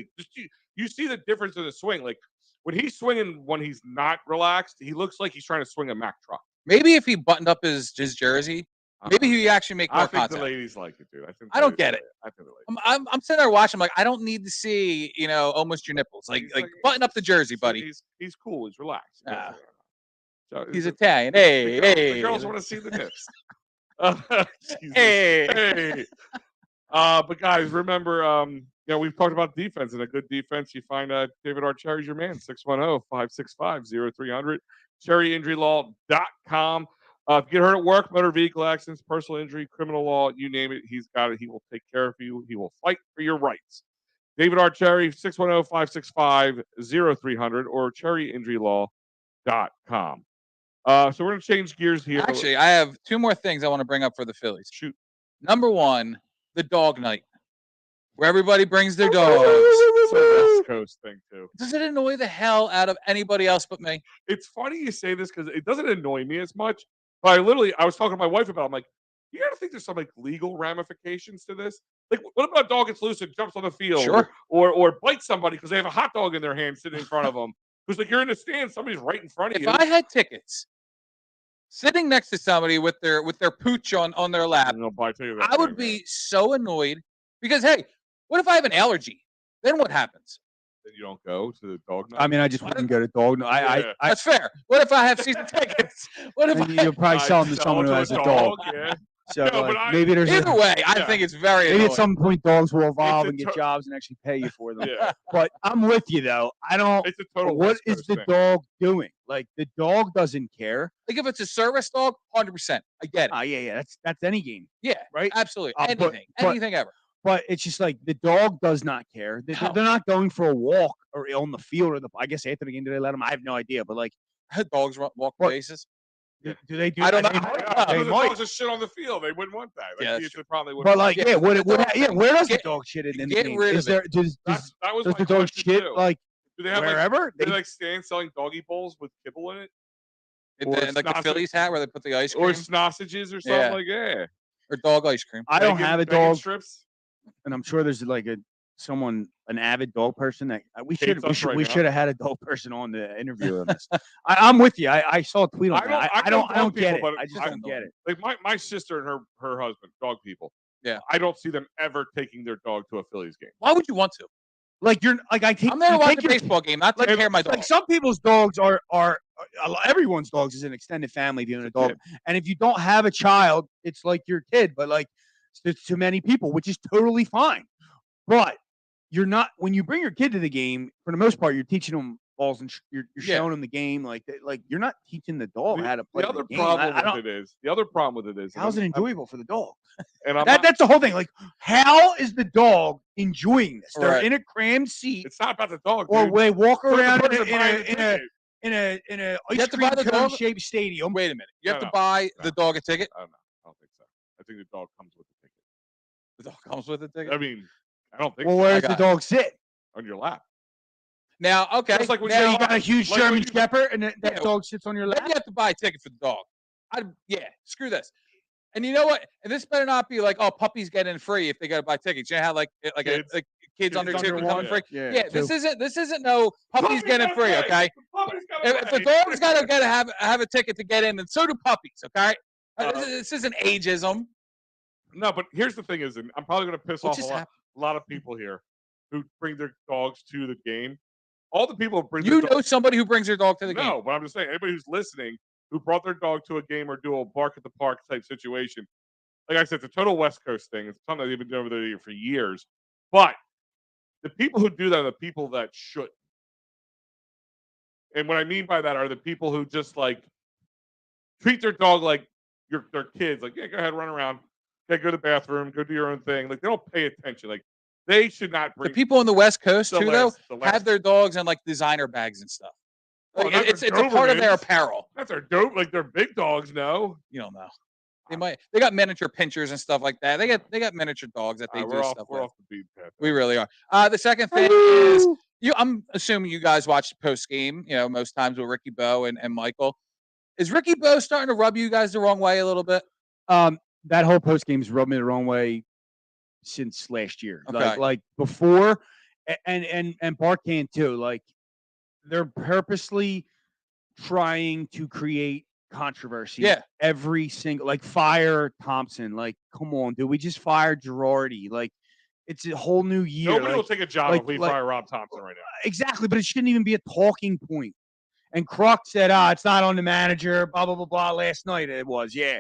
you see the difference in the swing. Like when he's swinging, when he's not relaxed, he looks like he's trying to swing a Mack truck. Maybe if he buttoned up his jersey, maybe he actually make more I think contact. the ladies like it, dude. I don't get it. I think the ladies. I'm sitting there watching. I'm like, I don't need to see, almost your nipples. Like button up the jersey, buddy. He's cool. He's relaxed. So He's the- Italian. the Hey, girls- hey. The girls want to see the nips. Jesus. Hey. Hey. But guys, remember, we've talked about defense, and a good defense, you find David R. Cherry's your man, 610-565-0300, cherryinjurylaw.com. If you get hurt at work, motor vehicle accidents, personal injury, criminal law, you name it, he's got it. He will take care of you. He will fight for your rights. David R. Cherry, 610-565-0300 or cherryinjurylaw.com. So we're going to change gears here. Actually, I have 2 more things I want to bring up for the Phillies. Shoot. Number 1, the dog night, where everybody brings their dogs. It's a West Coast thing, too. Does it annoy the hell out of anybody else but me? It's funny you say this because it doesn't annoy me as much. But I was talking to my wife about it. I'm like, you gotta think there's some like legal ramifications to this. Like, what about a dog gets loose and jumps on the field, Sure. or bites somebody because they have a hot dog in their hand sitting in front of them? Because like you're in the stand, somebody's right in front of If you. I had tickets, sitting next to somebody with their pooch on their lap, I would be so annoyed because hey, what if I have an allergy? Then what happens? Then you don't go to the dog night. I mean, I just wouldn't go to dog. No, I That's fair. What if I have season tickets? What if and you'll probably sell them to someone who has a dog. Yeah. So No, like, but maybe there's either way, I yeah. think it's very maybe annoying. at some point dogs will evolve It's a and get to- jobs and actually pay you for them. Yeah. But I'm with you though. I don't. It's a total. What West is Coast the thing. dog doing? Like the dog doesn't care. Like if it's a service dog, 100%. I get it. Ah, yeah. That's any game, Yeah, right? absolutely. But- Anything ever. But it's just like the dog does not care. They're not going for a walk or on the field or I guess after the game, do they let them? I have no idea. But like, Dogs walk What? bases. do they do? I don't know. They, Yeah, they if the might. dogs just shit on the field. They wouldn't want that. Like, Yeah, that's they true. probably would. But like, Yeah, yeah, the dog thing. where does Get- the dog shit in the get game? rid Is of it. there does that was the my dog question, shit too. like Do they have wherever? do they like stand selling doggy bowls with kibble in it, And or then like the sausage- Phillies hat where they put the ice cream or sausages or something Yeah. like that? or dog ice cream. I don't Bacon- have a bacon dog, strips. and I'm sure there's like an avid dog person that we Hates should us right we now. should have had a dog person on the interview on this. I'm with you. I saw a tweet on that. I know don't dog get it. people, but I just I don't get it. Like my sister and her husband, dog people. Yeah. I don't see them ever taking their dog to a Phillies game. Why would you want to? Like you're like I take. I'm there to you watch take a your- baseball game, not taking care of my dog. Like some people's dogs are everyone's dogs is an extended family if you own a dog. kid. And if you don't have a child, it's like your kid, but like it's to many people, which is totally fine. But you're not when you bring your kid to the game. For the most part, you're teaching them balls and you're Yeah. showing them the game. Like you're not teaching the dog how to play The other the game. problem I don't. with it is the other problem with it is How's it and I'm- enjoyable for the dog? And I'm not- That's the whole thing. Like, how is the dog enjoying this? They're Right. in a crammed seat, it's not about the dog. or dude. they walk For the around person buying the ticket. in a You ice have to buy cream the cone dog? shaped stadium. Wait a minute. You have No, to buy the dog a ticket. I don't know. I don't think so. I think the dog comes with the ticket. The dog comes with a ticket. I mean, I don't think Well, so. where does the got dog sit? On your lap. Now, okay. Just like when now You got a huge Like when German you- Shepherd, and that Yeah. dog sits on your then lap. you have to buy a ticket for the dog. Screw this. And you know what? And this better not be like, oh, puppies get in free if they got to buy tickets. You know how like Kids. kids under 2 under can come one? in free. Yeah, Yeah, this isn't no puppies get in gotta free. pay. Okay, Puppy's gotta if the pay. dog's got to have a ticket to get in, then so do puppies. Okay, this isn't ageism. No, but here's the thing: is, and I'm probably going to piss What off just a lot of people here who bring their dogs to the game. All the people who bring You their know somebody who brings their dog to the game. No, but I'm just saying, anybody who's listening who brought their dog to a game or do a bark at the park type situation, like I said, it's a total West Coast thing. It's something that they've been doing over there for years. But the people who do that are the people that shouldn't. And what I mean by that are the people who just like treat their dog like their kids. Like, yeah, go ahead, run around. Okay, go to the bathroom, go do your own thing. Like, they don't pay attention. Like, They should not The bring people on the West Coast the too, last- though, the last- have their dogs in like designer bags and stuff. Well, Like, not it's their a part of their Dobermans. apparel. That's our dope. Like they're big dogs. No, You don't know. They got miniature pinchers and stuff like that. They got miniature dogs that they do we're stuff with. off the beat path. We really are. The second thing is I'm assuming you guys watch the post game, most times with Ricky Bo and Michael. Is Ricky Bo starting to rub you guys the wrong way a little bit? That whole post game's rubbed me the wrong way since last year. Okay. Like before, and Barkan too. Like they're purposely trying to create controversy. Yeah. Every single fire Thompson. Like, come on, dude. We just fired Girardi. Like, it's a whole new year. Nobody will take a job if we fire Rob Thompson right now. Exactly, but it shouldn't even be a talking point. And Kruk said, it's not on the manager, blah, blah, blah, blah. Last night it was, yeah.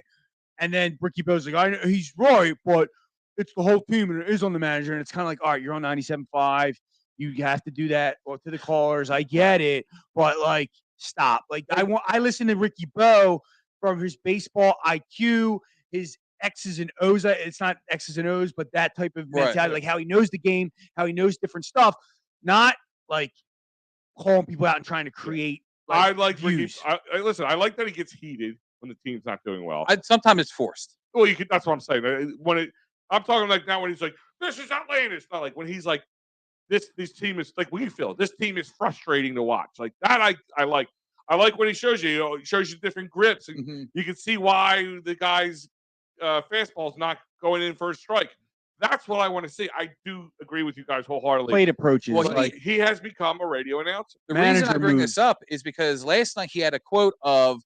And then Ricky Bo's like, I know he's right, but it's the whole team and it is on the manager. And it's kind of like, all right, you're on 97.5. You have to do that to the callers. I get it, but like, stop. Like, I listen to Ricky Bo from his baseball IQ, his X's and O's. It's not X's and O's, but that type of mentality, like how he knows the game, how he knows different stuff, not like calling people out and trying to create. I like Ricky. Listen, I like that he gets heated when the team's not doing well. Sometimes it's forced. Well, that's what I'm saying. I'm talking like now when he's like, this is outlandish. Not like when he's like, this team is like we feel. This team is frustrating to watch. Like that, I like. I like when he shows you. He shows you different grips, and you can see why the guy's fastball's not going in for a strike. That's what I want to see. I do agree with you guys wholeheartedly. Plate approaches. Well, he has become a radio announcer. The reason I bring this up is because last night he had a quote of,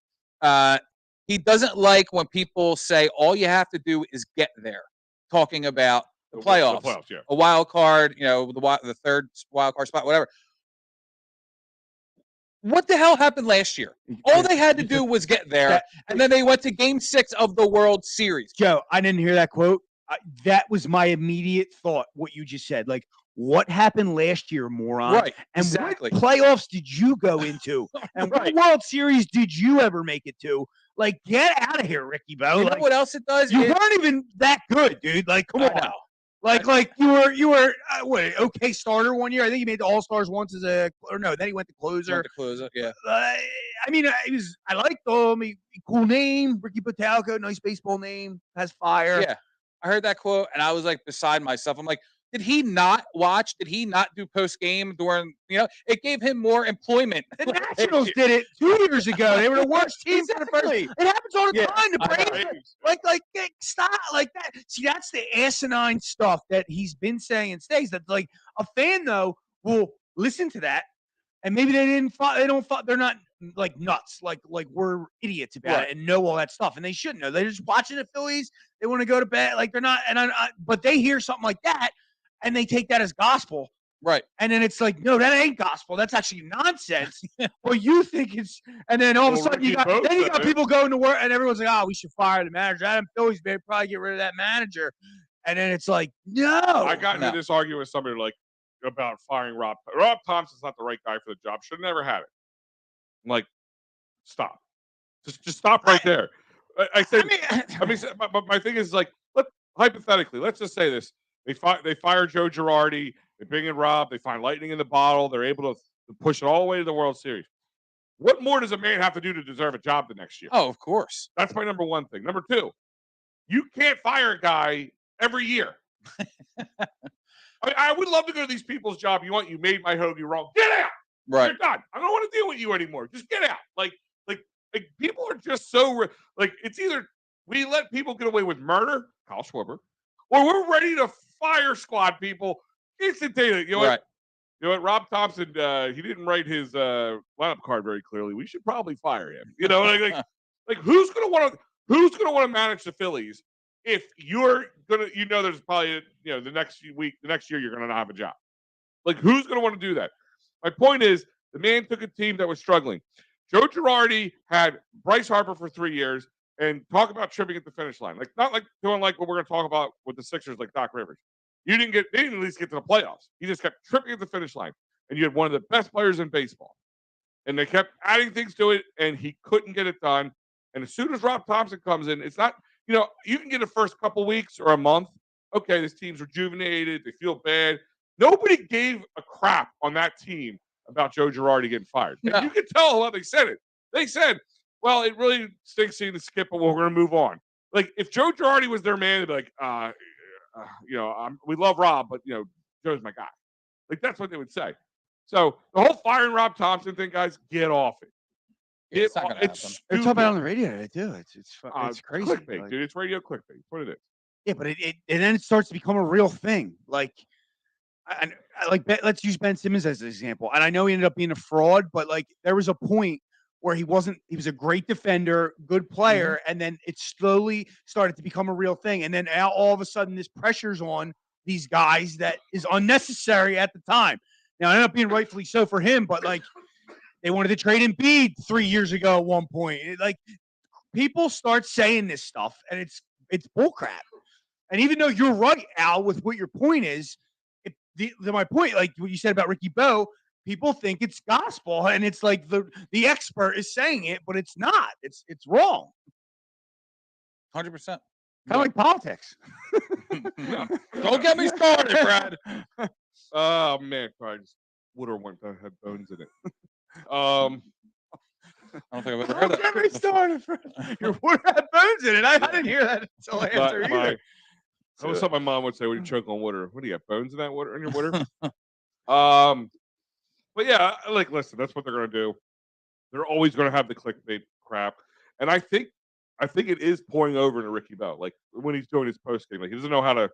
he doesn't like when people say all you have to do is get there, talking about the playoffs, yeah. a wild card, the third wild card spot, whatever. What the hell happened last year? All they had to do was get there, and then they went to Game 6 of the World Series. Joe, I didn't hear that quote. That was my immediate thought, what you just said. Like, what happened last year, moron? Right, and exactly. What playoffs did you go into? And what World Series did you ever make it to? Like, get out of here, Ricky Bo. You know what else it does? You weren't even that good, dude. Like, come on. Like you were okay starter one year. I think he made the All-Stars once then he went to closer. Yeah. I mean, I liked him. Cool name, Ricky Botalco, nice baseball name, has fire. Yeah. I heard that quote and I was like beside myself. I'm like, did he not watch? Did he not do post game during? It gave him more employment. The Nationals did it 2 years ago. They were the worst team for the first. It happens all the time. The Braves, like stop like that. See, that's the asinine stuff that he's been saying and stays. That like a fan though will listen to that, and maybe they're not like nuts. Like we're idiots about it and know all that stuff, and they shouldn't know. They're just watching the Phillies. They want to go to bed. Like they're not, but they hear something like that. And they take that as gospel. Right. And then it's like, no, that ain't gospel. That's actually nonsense. Well, you think it's – and then all of a sudden you got people going to work and everyone's like, we should fire the manager. Adam Phillies may probably get rid of that manager. And then it's like, no. I got into this argument with somebody like about firing Rob. Rob Thompson's not the right guy for the job. Should have never had it. I'm like, stop. Just stop right there. I mean, my thing is like, hypothetically, let's just say this. They fire Joe Girardi. They bring in Rob. They find lightning in the bottle. They're able to push it all the way to the World Series. What more does a man have to do to deserve a job the next year? Oh, of course. That's my number one thing. Number two, you can't fire a guy every year. I would love to go to these people's job. You made my hoagie wrong. Get out. Right. You're done. I don't want to deal with you anymore. Just get out. Like people are just so it's either we let people get away with murder, Kyle Schwarber, or we're ready to fire squad people instantaneously. You know what? Rob Thompson, he didn't write his lineup card very clearly. We should probably fire him. Like who's gonna want to manage the Phillies if you're gonna there's probably the next year you're gonna not have a job. Like who's gonna want to do that? My point is the man took a team that was struggling. Joe Girardi had Bryce Harper for 3 years. And talk about tripping at the finish line. Like not like doing like what we're going to talk about with the Sixers, like Doc Rivers. They didn't at least get to the playoffs. He just kept tripping at the finish line. And you had one of the best players in baseball. And they kept adding things to it, and he couldn't get it done. And as soon as Rob Thompson comes in, it's not, you can get the first couple weeks or a month okay, this team's rejuvenated. They feel bad. Nobody gave a crap on that team about Joe Girardi getting fired. No. And you can tell how they said it. They said, well, it really stinks seeing the skip, but we're going to move on. Like, if Joe Girardi was their man, they'd be like, we love Rob, but, Joe's my guy. Like, that's what they would say. So the whole firing Rob Thompson thing, guys, get off it. It's not gonna happen. They're talking about it on the radio today, too. It's crazy. Clickbait, dude. It's radio clickbait. That's what it is. Yeah, but it and then it starts to become a real thing. Like, let's use Ben Simmons as an example. And I know he ended up being a fraud, but like there was a point where he was a great defender, good player, and then it slowly started to become a real thing. And then now all of a sudden this pressure's on these guys that is unnecessary at the time. Now, it ended up being rightfully so for him, but like they wanted to trade Embiid 3 years ago at one point. People start saying this stuff, and it's bullcrap. And even though you're right, Al, with what your point is, my point, like what you said about Ricky Bowe, people think it's gospel, and it's like the expert is saying it, but it's not. It's wrong. 100%. Kind of like politics. Don't get me started, Brad. Oh man, Christ. Water went that had bones in it. I don't think I've ever heard that. Don't get me started, Fred. Your water had bones in it. I didn't hear that until after either. That was something my mom would say when you choke on water. What do you have, bones in that water? In your water? But yeah, like, listen, that's what they're going to do. They're always going to have the clickbait crap, and I think it is pouring over into Ricky Bowe. Like when he's doing his post game, like he doesn't know how to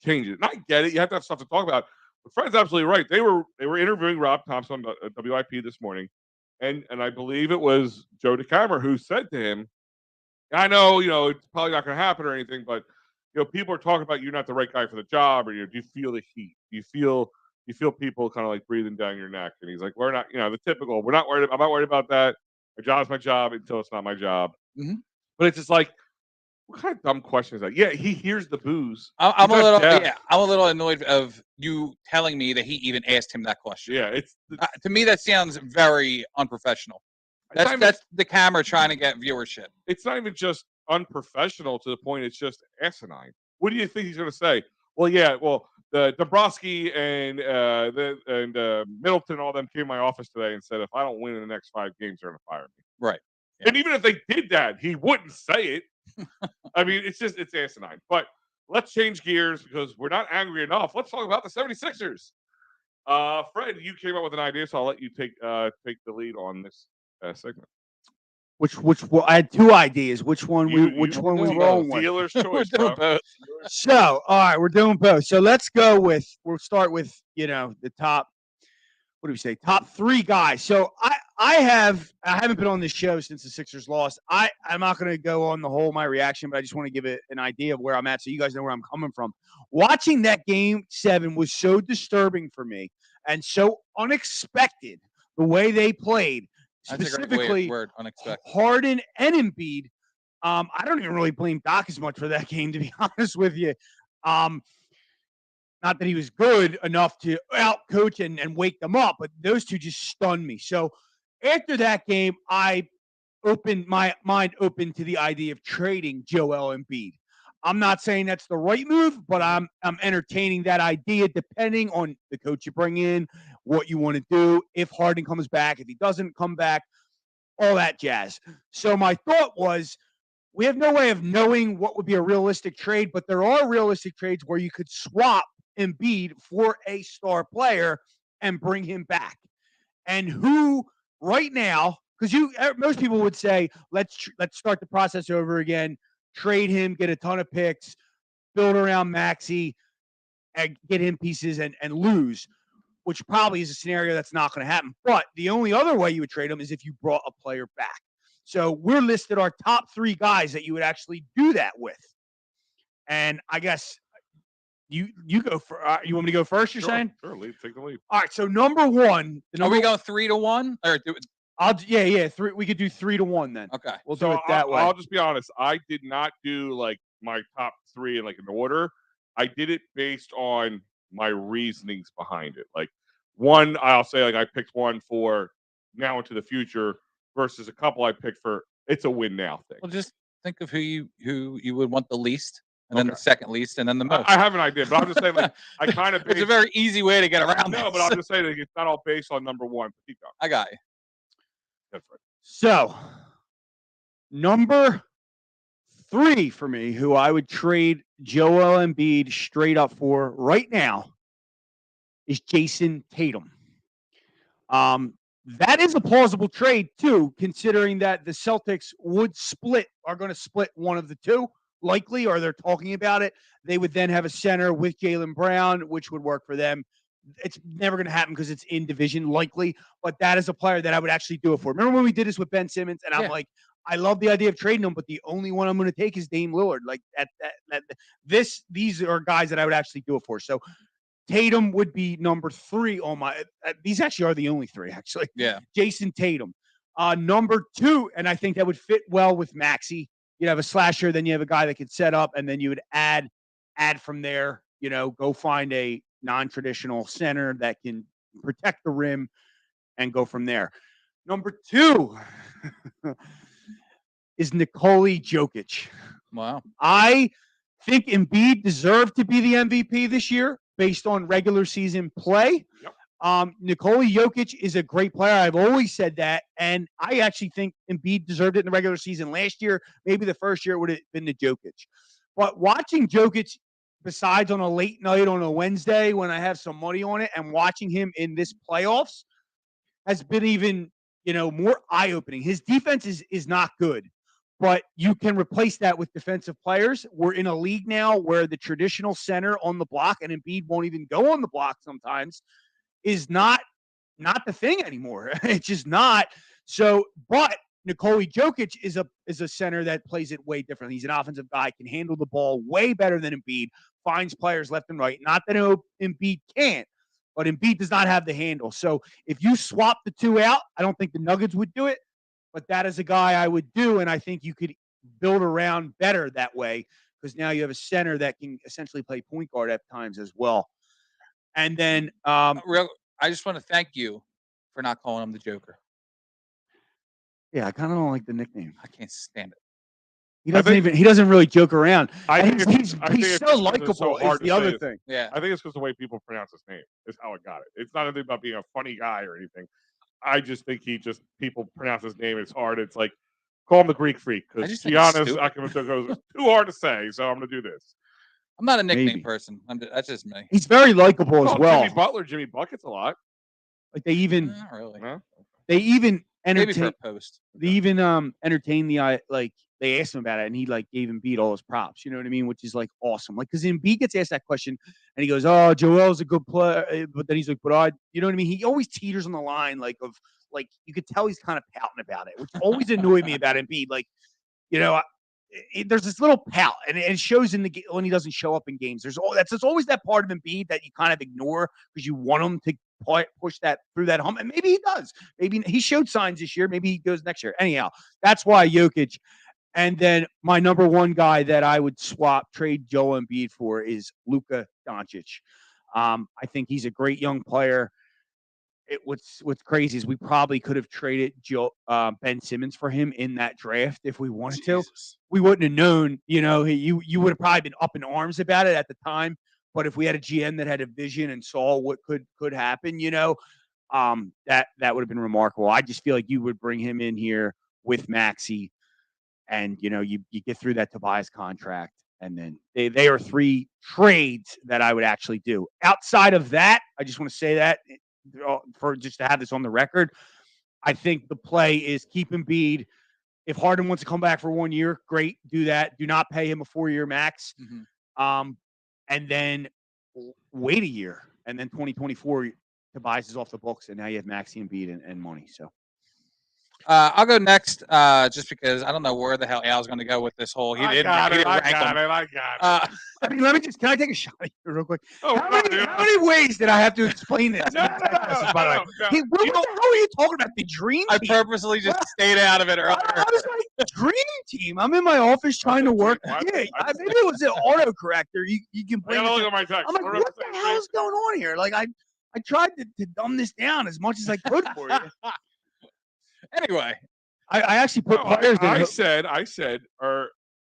change it. And I get it; you have to have stuff to talk about. But Fred's absolutely right. They were interviewing Rob Thompson on WIP this morning, and I believe it was Joe DeCamera who said to him, "I know, it's probably not going to happen or anything, but people are talking about you're not the right guy for the job, or do you feel the heat? Do you feel people kind of like breathing down your neck?" And he's like, "We're not, the typical. We're not worried. I'm not worried about that. My job's my job until it's not my job." Mm-hmm. But it's just like, what kind of dumb question is that? Yeah, he hears the booze. I'm a little annoyed of you telling me that he even asked him that question. Yeah, it's to me that sounds very unprofessional. That's the camera trying to get viewership. It's not even just unprofessional to the point; it's just asinine. What do you think he's going to say? Well, the Dombrowski and Middleton, all them came to my office today and said if I don't win in the next 5 games, they're going to fire me. Right. Yeah. And even if they did that, he wouldn't say it. I mean, it's asinine. But let's change gears because we're not angry enough. Let's talk about the 76ers. Fred, you came up with an idea, so I'll let you take the lead on this segment. I had 2 ideas. Which one we roll with? Dealer's choice, bro. So, all right, we're doing both. So let's go with. We'll start with the top. What do we say? Top 3 guys. So I haven't been on this show since the Sixers lost. I'm not going to go on the whole my reaction, but I just want to give it an idea of where I'm at, so you guys know where I'm coming from. Watching that Game 7 was so disturbing for me and so unexpected the way they played. Specifically, unexpected. Harden and Embiid. I don't even really blame Doc as much for that game, to be honest with you. Not that he was good enough to out-coach and wake them up, but those two just stunned me. So after that game, I opened my mind open to the idea of trading Joel Embiid. I'm not saying that's the right move, but I'm entertaining that idea depending on the coach you bring in, what you want to do, if Harden comes back, if he doesn't come back, all that jazz. So my thought was, we have no way of knowing what would be a realistic trade, but there are realistic trades where you could swap Embiid for a star player and bring him back. And who right now, because most people would say, let's start the process over again, trade him, get a ton of picks, build around Maxey, and get him pieces and lose, which probably is a scenario that's not going to happen. But the only other way you would trade him is if you brought a player back. So we're listed our top 3 guys that you would actually do that with. And I guess you go for. You want me to go first? You're saying? Sure, take the lead. All right. So number 1. Are we going 3-1 or do it? Yeah. 3. We could do 3-1 then. Okay. We'll do it that way. I'll just be honest. I did not do like my top 3 in like an order. I did it based on my reasonings behind it. Like one, I'll say like I picked one for now into the future versus a couple I picked for it's a win now thing. Well, just think of who you would want the least. and then the second least, and then the most. I have an idea, but I'm just saying, like, I kind of. It's a very easy way to get around. No, but I'm just saying, like, it's not all based on number one. Keep going. I got you. That's right. So, number 3 for me, who I would trade Joel Embiid straight up for right now, is Jason Tatum. That is a plausible trade too, considering that the Celtics are going to split one of the two, likely, or they're talking about it. They would then have a center with Jaylen Brown, which would work for them. It's never going to happen because it's in division, likely, but that is a player that I would actually do it for. Remember when we did this with Ben Simmons, and I'm like, I love the idea of trading him, but the only one I'm going to take is Dame Lillard. Like these are guys that I would actually do it for. So Tatum would be number 3 on my. These actually are the only 3, actually. Yeah. Jason Tatum. Number 2, and I think that would fit well with Maxey. You'd have a slasher, then you have a guy that could set up, and then you would add from there. Go find a non-traditional center that can protect the rim, and go from there. Number 2 is Nikola Jokic. Wow. I think Embiid deserved to be the MVP this year based on regular season play. Yep. Nikola Jokic is a great player. I've always said that. And I actually think Embiid deserved it in the regular season last year. Maybe the first year would have been to Jokic. But watching Jokic, besides on a late night on a Wednesday when I have some money on it, and watching him in this playoffs has been even, more eye-opening. His defense is not good, but you can replace that with defensive players. We're in a league now where the traditional center on the block, and Embiid won't even go on the block sometimes, is not the thing anymore. It's just not. So, but Nikola Jokic is a center that plays it way different. He's an offensive guy, can handle the ball way better than Embiid, finds players left and right. Not that Embiid can't, but Embiid does not have the handle. So if you swap the two out, I don't think the Nuggets would do it, but that is a guy I would do, and I think you could build around better that way because now you have a center that can essentially play point guard at times as well. And then I just want to thank you for not calling him the Joker. Yeah, I kind of don't like the nickname. I can't stand it. He doesn't really joke around. He's so likable. So is the other thing. Yeah. I think it's because the way people pronounce his name is how I got it. It's not anything about being a funny guy or anything. I just think people pronounce his name. It's hard. It's like, call him the Greek freak. Because to be honest, it's too hard to say. So I'm going to do this. I'm not a nickname person. That's just me. He's very likable as well. Jimmy Bucket's a lot. Like they even, not really. Huh? They even entertain. Maybe for a post. They even entertained the like. They asked him about it, and he like gave Embiid all his props. You know what I mean? Which is like awesome. Like because Embiid gets asked that question, and he goes, "Oh, Joel's a good player," but then he's like, "But you know what I mean?" He always teeters on the line, like you could tell he's kind of pouting about it, which always annoyed me about Embiid. Like, there's this little pout, and it shows when he doesn't show up in games. There's always that part of Embiid that you kind of ignore because you want him to push that through that hump, and maybe he does. Maybe he showed signs this year. Maybe he goes next year. Anyhow, that's why Jokic. And then my number 1 guy that I would trade Joel Embiid for is Luka Doncic. I think he's a great young player. What's crazy is we probably could have traded Ben Simmons for him in that draft if we wanted to. We wouldn't have known, you would have probably been up in arms about it at the time. But if we had a GM that had a vision and saw what could happen, that would have been remarkable. I just feel like you would bring him in here with Maxey. And, you get through that Tobias contract, and then they are 3 trades that I would actually do. Outside of that, I just want to say that for just to have this on the record, I think the play is keep Embiid. If Harden wants to come back for 1 year, great, do that. Do not pay him a 4-year max. Mm-hmm. And then wait a year. And then 2024, Tobias is off the books, and now you have Maxey, Embiid, and money. So. I'll go next, just because I don't know where the hell Al's going to go with this whole. I got it. I mean, can I take a shot at you real quick? How many ways did I have to explain this? No. What the hell are you talking about? The dream team? I purposely just stayed out of it earlier. I was like, dream team? I'm in my office trying to work. Maybe it was an autocorrector. You can blame it. Look at my text. I'm like, what the hell is going on here? Like, I tried to dumb this down as much as I could for you. Anyway, I actually put players in. I said,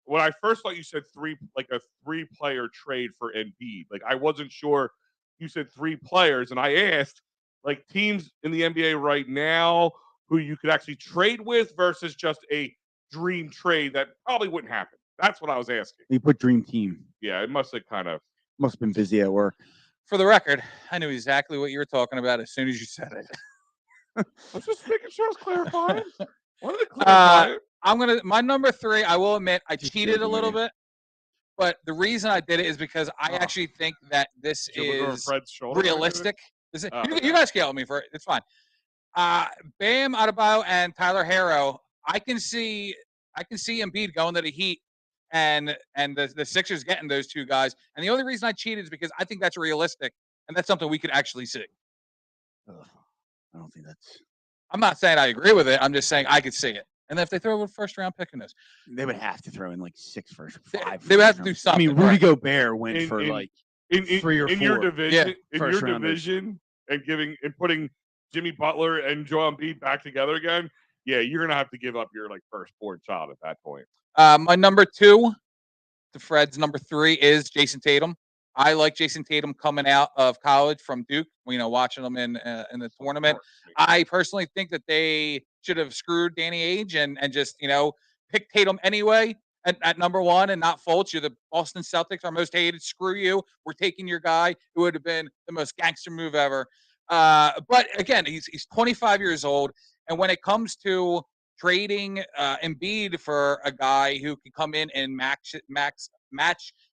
when I first thought you said a 3-player trade for Embiid. Like I wasn't sure you said 3 players, and I asked like teams in the NBA right now who you could actually trade with versus just a dream trade that probably wouldn't happen. That's what I was asking. You put dream team. Yeah, it must have kind of been busy at work. For the record, I knew exactly what you were talking about as soon as you said it. I was just making sure I was clarifying. Wanted to clarify it. My number 3, I will admit, I cheated a little bit. But the reason I did it is because I actually think that this is realistic. You guys can help me for it. It's fine. Bam Adebayo and Tyler Herro. I can see Embiid going to the Heat and the Sixers getting those 2 guys. And the only reason I cheated is because I think that's realistic and that's something we could actually see. I don't think that's. I'm not saying I agree with it. I'm just saying I could see it. And then if they throw a first-round pick in this, they would have to throw in like 6 first, 5. They would have to do something. I mean, Rudy Gobert went for like 3 or 4 in your division. Yeah, in your division, and putting Jimmy Butler and Joel Embiid back together again. Yeah, you're gonna have to give up your like firstborn child at that point. My number 2, to Fred's number 3, is Jason Tatum. I like Jason Tatum coming out of college from Duke. Watching him in the tournament. I personally think that they should have screwed Danny Ainge and just pick Tatum anyway at number 1 and not Fultz. You're the Boston Celtics, our most hated. Screw you. We're taking your guy. It would have been the most gangster move ever. But again, he's 25 years old, and when it comes to trading Embiid for a guy who can come in and match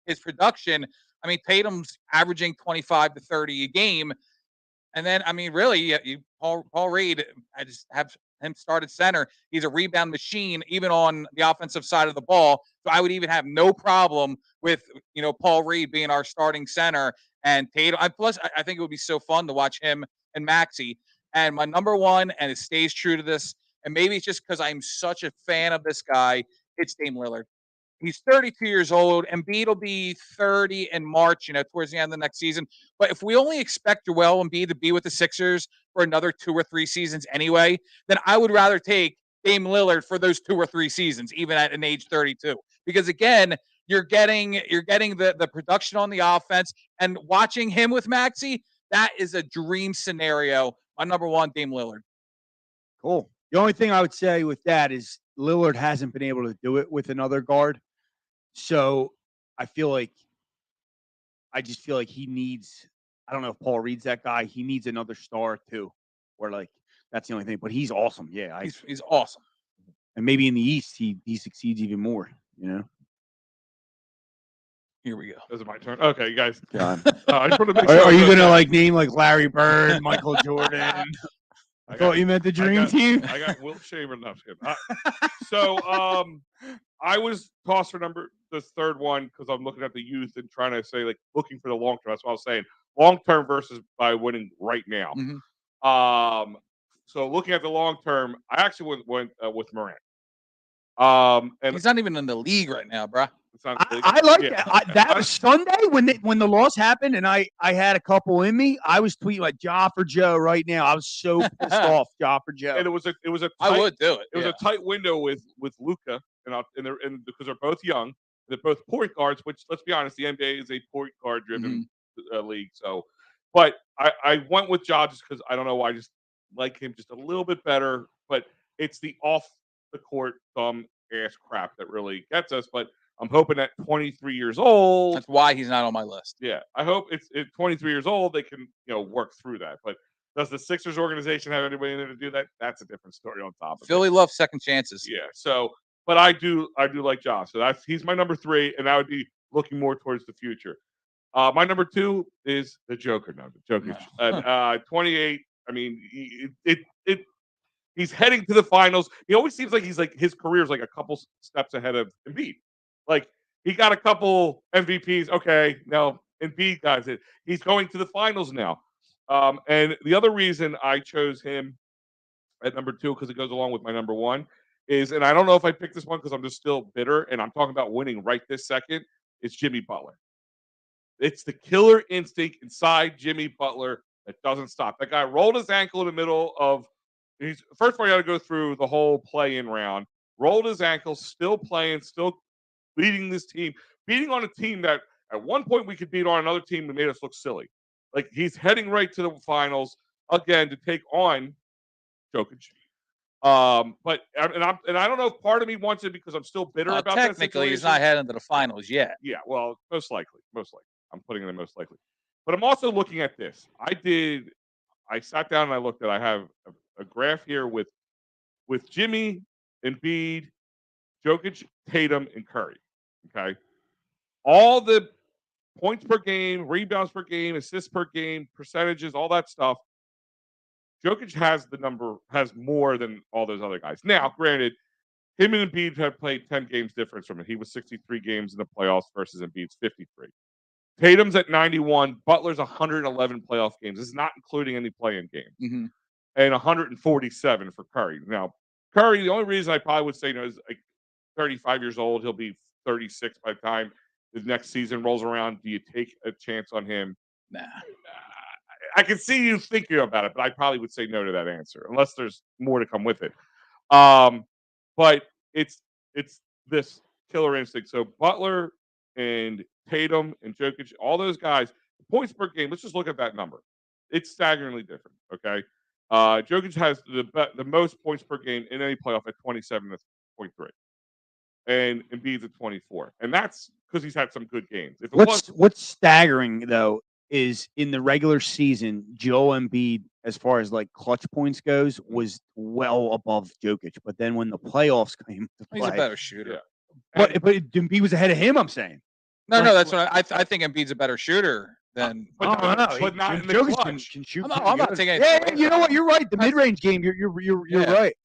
his production. I mean, Tatum's averaging 25 to 30 a game. And then, I mean, really, Paul Reed, I just have him start at center. He's a rebound machine, even on the offensive side of the ball. So I would even have no problem with, Paul Reed being our starting center and Tatum. Plus, I think it would be so fun to watch him and Maxey. And my number 1, and it stays true to this, and maybe it's just because I'm such a fan of this guy, it's Dame Lillard. He's 32 years old. Embiid will be 30 in March, towards the end of the next season. But if we only expect Joel Embiid to be with the Sixers for another 2 or 3 seasons anyway, then I would rather take Dame Lillard for those 2 or 3 seasons, even at an age 32. Because again, you're getting the production on the offense, and watching him with Maxey, that is a dream scenario. My number 1, Dame Lillard. Cool. The only thing I would say with that is Lillard hasn't been able to do it with another guard. So I just feel like he needs, I don't know if Paul Reed's that guy. He needs another star too, where like, that's the only thing, but he's awesome. Yeah. He's awesome. And maybe in the East, he succeeds even more, Here we go. Is it my turn? Okay, you guys. God. I just want to make sure Are you going to like name like Larry Bird, Michael Jordan? I thought you meant the dream team. I got Wilt Chamberlain. So I was tossed for the 3rd one because I'm looking at the youth and trying to say like looking for the long term. That's what I was saying. Long term versus by winning right now. Mm-hmm. So looking at the long term, I actually went with Morant. And he's not even in the league right now, bro. I like that. That was Sunday when the loss happened, and I had a couple in me. I was tweeting like Ja for Joe right now. I was so pissed off, Ja for Joe. And it was a I would do it. It was a tight window with Luka, and because they're both young, they're both point guards. Which let's be honest, the NBA is a point guard driven league. So, but I went with Ja just because I don't know why. I just like him just a little bit better. But it's the off the court dumb ass crap that really gets us. But I'm hoping at 23 years old. That's why he's not on my list. Yeah, I hope it's at 23 years old they can work through that. But does the Sixers organization have anybody in there to do that? That's a different story on top of Philly loves second chances. Yeah. So, but I do like Josh. So he's my number 3, and I would be looking more towards the future. My number 2 is the Joker. No, the Joker. No. 28. I mean, he's heading to the finals. He always seems like his career is like a couple steps ahead of Embiid. Like he got a couple MVPs. Okay, now Embiid got it. He's going to the finals now. And the other reason I chose him at number 2 because it goes along with my number 1 is, and I don't know if I picked this one because I'm just still bitter, and I'm talking about winning right this second. It's Jimmy Butler. It's the killer instinct inside Jimmy Butler that doesn't stop. That guy rolled his ankle in the middle of. First of all, you got to go through the whole play-in round. Rolled his ankle, still playing, still leading this team, beating on a team that at one point we could beat on another team that made us look silly. Like he's heading right to the finals again to take on Jokic. But I don't know if part of me wants it because I'm still bitter about that technically he's not heading to the finals yet. Yeah, well, most likely. I'm putting it in most likely. But I'm also looking at this. I sat down and I looked at I have a graph here with Jimmy, Embiid, Jokic, Tatum, and Curry. Okay. All the points per game, rebounds per game, assists per game, percentages, all that stuff. Jokic has more than all those other guys. Now, granted, him and Embiid have played 10 games difference from it. He was 63 games in the playoffs versus Embiid's 53. Tatum's at 91. Butler's 111 playoff games. This is not including any play-in games. Mm-hmm. And 147 for Curry. Now, Curry, the only reason I probably would say no is like 35 years old. He'll be 36 by the time the next season rolls around. Do you take a chance on him? Nah. I can see you thinking about it, but I probably would say no to that answer unless there's more to come with it. But it's this killer instinct. So Butler and Tatum and Jokic, all those guys, points per game. Let's just look at that number. It's staggeringly different. Okay, Jokic has the most points per game in any playoff at 27.3, and Embiid's at 24, and that's because he's had some good games. What's staggering though is in the regular season, Joel Embiid, as far as like clutch points goes, was well above Jokic. But then when the playoffs came to play, he's a better shooter. Yeah. But Embiid was ahead of him. I'm saying. No, that's what I think. Embiid's a better shooter than. But not in the clutch. Can shoot. I'm not taking. Yeah, you know what? You're right. The mid-range game, you're right.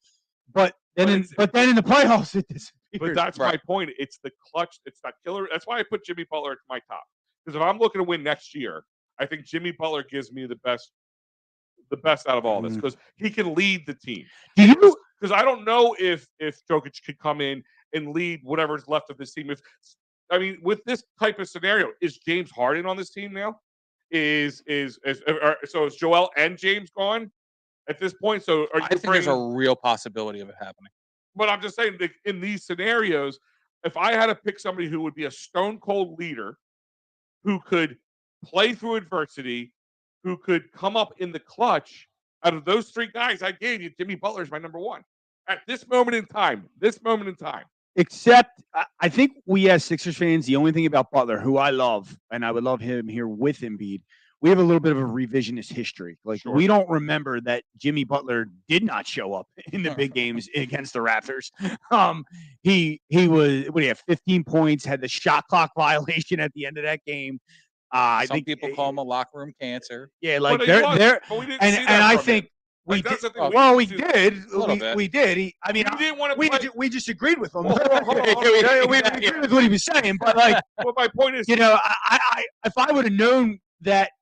But then in the playoffs, it disappears. But that's my point. It's the clutch. It's that killer. That's why I put Jimmy Butler at my top. Because if I'm looking to win next year, I think Jimmy Butler gives me the best out of all this because he can lead the team. Because I don't know if Jokic could come in and lead whatever's left of this team. With this type of scenario, is James Harden on this team now? Is Joel and James gone at this point? So I think there's a real possibility of it happening. But I'm just saying, in these scenarios, if I had to pick somebody who would be a stone cold leader, who could play through adversity, who could come up in the clutch, out of those three guys I gave you, Jimmy Butler is my number one at this moment in time. Except, I think we as Sixers fans, the only thing about Butler, who I love, and I would love him here with Embiid, we have a little bit of a revisionist history. We don't remember that Jimmy Butler did not show up in the big games against the Raptors. He was, what do you have, 15 points, had the shot clock violation at the end of that game. I think people call him a locker room cancer. Yeah, like they're and I think we did. Well, we did. We did. We just agreed with him. We agreed with what he was saying, but well, my point is, I if I would have known that,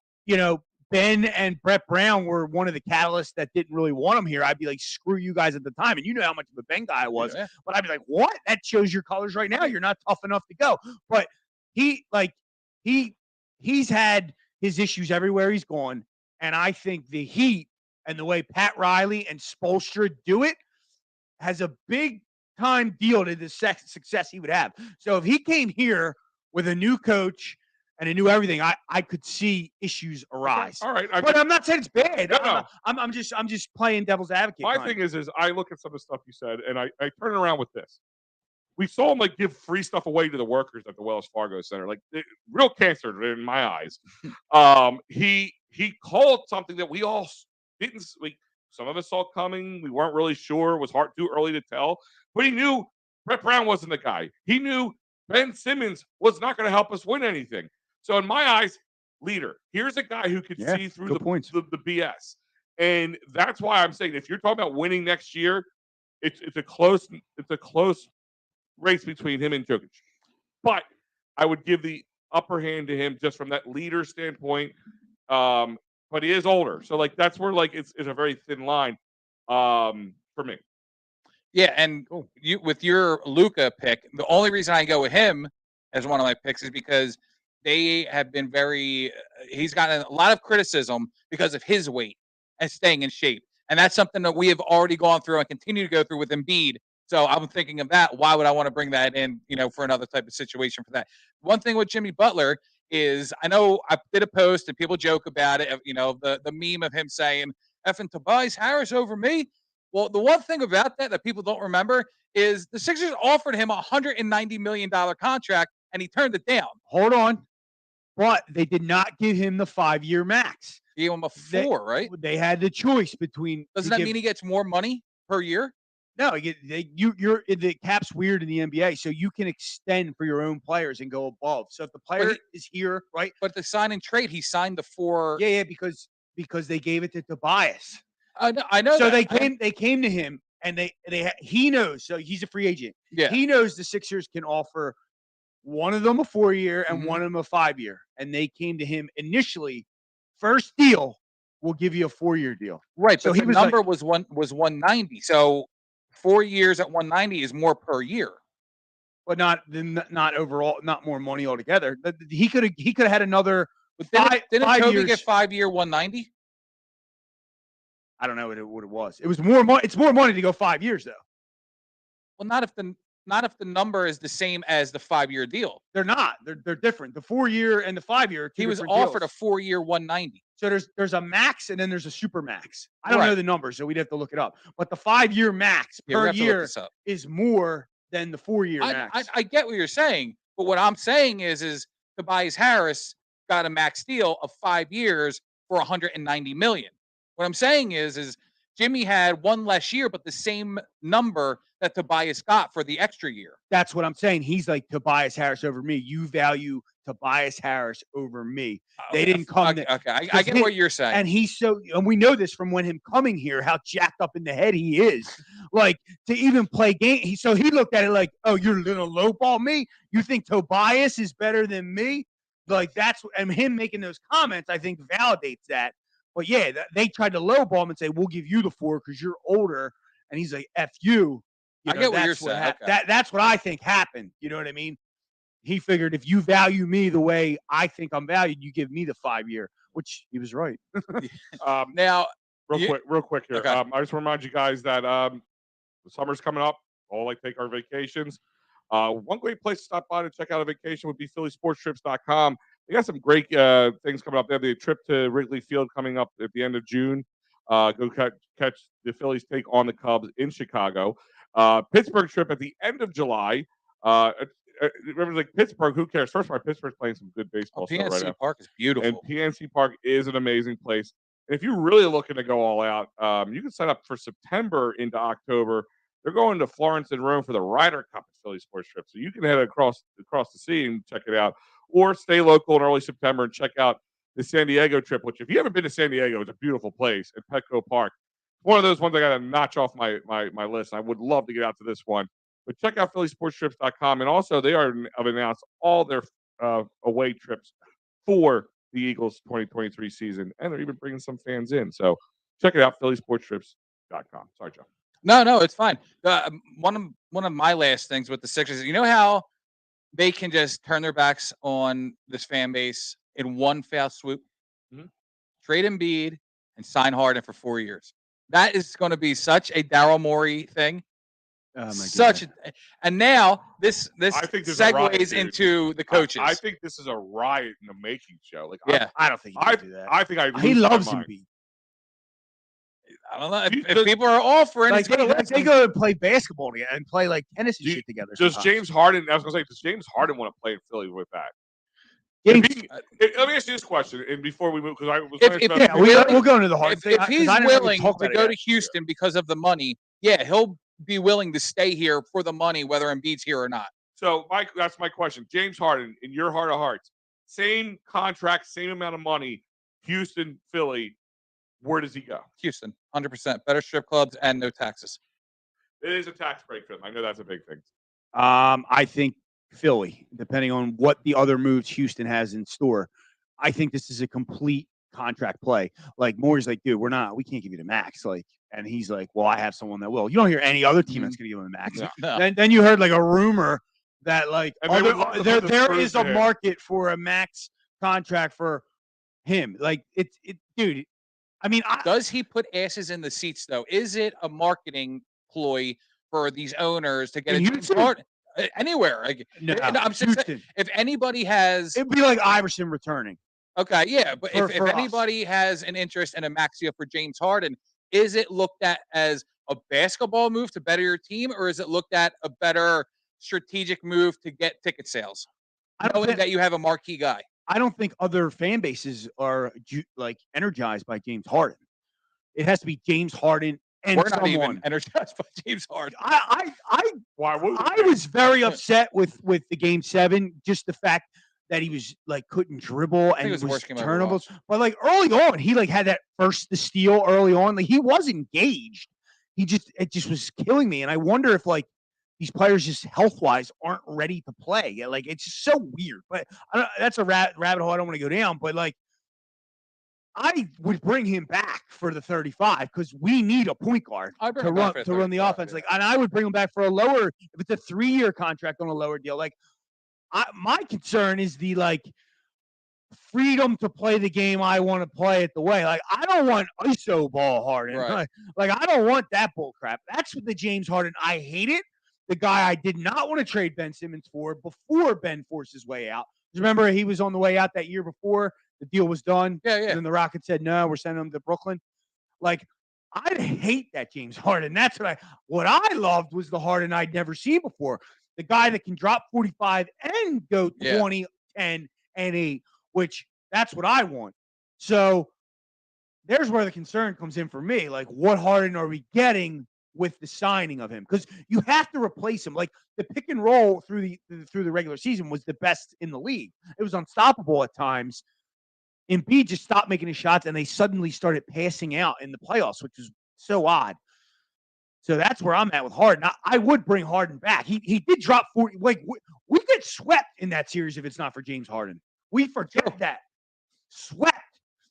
Ben and Brett Brown were one of the catalysts that didn't really want him here, I'd be like, screw you guys at the time. And you know how much of a Ben guy I was. Yeah. But I'd be like, what? That shows your colors right now. You're not tough enough to go. But he's had his issues everywhere he's gone. And I think the Heat and the way Pat Riley and Spoelstra do it has a big time deal to the success he would have. So if he came here with a new coach and a new everything, I could see issues arise. All right. But I'm not saying it's bad. No. I'm just playing devil's advocate. My thing is I look at some of the stuff you said, and I turn it around with this. We saw him give free stuff away to the workers at the Wells Fargo Center, real cancer in my eyes. He called something that we all didn't. Some of us saw coming. We weren't really sure. It was too early to tell. But he knew Brett Brown wasn't the guy. He knew Ben Simmons was not going to help us win anything. So in my eyes, leader. Here's a guy who could see through the BS, and that's why I'm saying if you're talking about winning next year, it's a close race between him and Jokic. But I would give the upper hand to him just from that leader standpoint. But he is older, so that's where it's a very thin line for me. Yeah, and you with your Luka pick, the only reason I go with him as one of my picks is because they have been he's gotten a lot of criticism because of his weight and staying in shape. And that's something that we have already gone through and continue to go through with Embiid So I'm thinking of that. Why would I want to bring that in, for another type of situation for that? One thing with Jimmy Butler is I know I did a post and people joke about it, the meme of him saying, effing Tobias Harris over me. Well, the one thing about that people don't remember is the Sixers offered him a $190 million contract and he turned it down. Hold on. But they did not give him the 5-year max. Gave him a 4, right? They had the choice between. Doesn't that mean he gets more money per year? No, you're the cap's weird in the NBA, so you can extend for your own players and go above. So if the player is here, right? But the sign and trade, he signed the 4. Yeah, because they gave it to Tobias. I know. So they came to him, and he knows. So he's a free agent. Yeah, he knows the Sixers can offer one of them a 4-year and one of them a 5-year, and they came to him initially. First deal, we'll give you a 4-year deal. Right. So the number was 190. So 4 years at 190 is more per year, but not overall, not more money altogether. He could have had another. Didn't Toby years. get 5-year 190? I don't know what it was. It was more money. It's more money to go 5 years though. Well, not if the number is the same as the 5-year deal. They're not. They're different. The 4-year and the 5-year. He was offered a 4-year 190. So there's a max and then there's a super max. I don't know the numbers, so we'd have to look it up. But the 5-year max per year is more than the 4-year max. I get what you're saying, but what I'm saying is Tobias Harris got a max deal of 5 years for $190 million. What I'm saying is Jimmy had one less year, but the same number that Tobias got for the extra year. That's what I'm saying. He's like Tobias Harris over me. You value Tobias Harris over me. They didn't come. Okay, I get what you're saying. And we know this from when him coming here, how jacked up in the head he is. Like to even play game. So he looked at it like, oh, you're gonna lowball me? You think Tobias is better than me? Like and him making those comments, I think validates that. But yeah, they tried to lowball him and say, we'll give you the 4 because you're older. And he's like, F you. I get what you're saying. That's what I think happened. You know what I mean? He figured if you value me the way I think I'm valued, you give me the 5-year, which he was right. Now, real quick here. Okay. I just remind you guys that the summer's coming up. All take our vacations. One great place to stop by to check out a vacation would be phillysportstrips.com. They got some great things coming up. They have the trip to Wrigley Field coming up at the end of June. Go catch the Phillies take on the Cubs in Chicago. Pittsburgh trip at the end of July. Remember, like Pittsburgh, who cares? First of all, Pittsburgh's playing some good baseball stuff right now. PNC Park is beautiful. And PNC Park is an amazing place. And if you're really looking to go all out, you can sign up for September into October. They're going to Florence and Rome for the Ryder Cup at Philly Sports Trip. So you can head across the sea and check it out. Or stay local in early September and check out the San Diego trip, which if you haven't been to San Diego, it's a beautiful place at Petco Park. One of those ones I got to notch off my list. I would love to get out to this one. But check out phillysportstrips.com. And also, they have announced all their away trips for the Eagles 2023 season. And they're even bringing some fans in. So check it out, phillysportstrips.com. Sorry, Joe. No, it's fine. One of my last things with the Sixers, you know how they can just turn their backs on this fan base in one foul swoop? Mm-hmm. Trade Embiid and sign Harden for 4 years. That is going to be such a Daryl Morey thing. Oh my God. And now this segues into the coaches. I think this is a riot in the making, show. Like, yeah, I don't think he can do that. I think he loves Embiid. I don't know if people are offering. Like they go and play basketball together and play like tennis and shit together. Does James Harden? I was going to say, does James Harden want to play in Philly with that? Let me ask you this question, and before we move, because I was we'll go into the Harden thing. If he's willing to go to Houston because of the money, yeah, he'll be willing to stay here for the money, whether Embiid's here or not. So, Mike, that's my question. James Harden, in your heart of hearts, same contract, same amount of money, Houston, Philly. Where does he go? Houston, 100%. Better strip clubs and no taxes. It is a tax break for them. I know that's a big thing. I think Philly, depending on what the other moves Houston has in store. I think this is a complete contract play. Like Moore's like, dude, we can't give you the max. Like, and he's like, well, I have someone that will. You don't hear any other team that's going to give him the max. No. Then you heard like a rumor that like there is a market for a max contract for him. Like dude. I mean, does he put asses in the seats though? Is it a marketing ploy for these owners to get In a James Houston? Harden anywhere. Like, No, I'm just saying, Houston. if anybody has, It'd be like Iverson returning. okay, yeah, but if for us. anybody has an interest in a max deal for James Harden, is it looked at as a basketball move to better your team, or is it looked at a better strategic move to get ticket sales, knowing that you have a marquee guy? I don't think other fan bases are like energized by James Harden. It has to be James Harden and We're not someone. even energized by James Harden. Why would I was very upset with the Game 7, just the fact that he was like couldn't dribble and was the worst game I ever turnovers. watched. But like early on, he like had that the steal early on. Like he was engaged. It just was killing me. And I wonder if like these players just health wise aren't ready to play. Like it's just so weird. But that's a rabbit hole I don't want to go down. But like I would bring him back for the 35 because we need a point guard to run the offense. Like, and I would bring him back for a lower, if it's a 3-year contract on a lower deal. Like, my concern is the like freedom to play the game I want to play it the way. Like, I don't want ISO ball Harden. Right. Like, I don't want that bull crap. That's what the James Harden. I hate it. The guy I did not want to trade Ben Simmons for before Ben forced his way out. Remember, he was on the way out that year before the deal was done. Yeah. And then the Rockets said, no, we're sending him to Brooklyn. Like, I hate that James Harden. That's what I loved was the Harden I'd never seen before. The guy that can drop 45 and go 20, 10, and 8, which that's what I want. So there's where the concern comes in for me. Like, what Harden are we getting with the signing of him? Because you have to replace him. Like, the pick and roll through the regular season was the best in the league. It was unstoppable at times. Embiid just stopped making his shots, and they suddenly started passing out in the playoffs, which is so odd. So that's where I'm at with Harden. I would bring Harden back. He did drop 40. Like, we get swept in that series if it's not for James Harden. We forget that. Swept.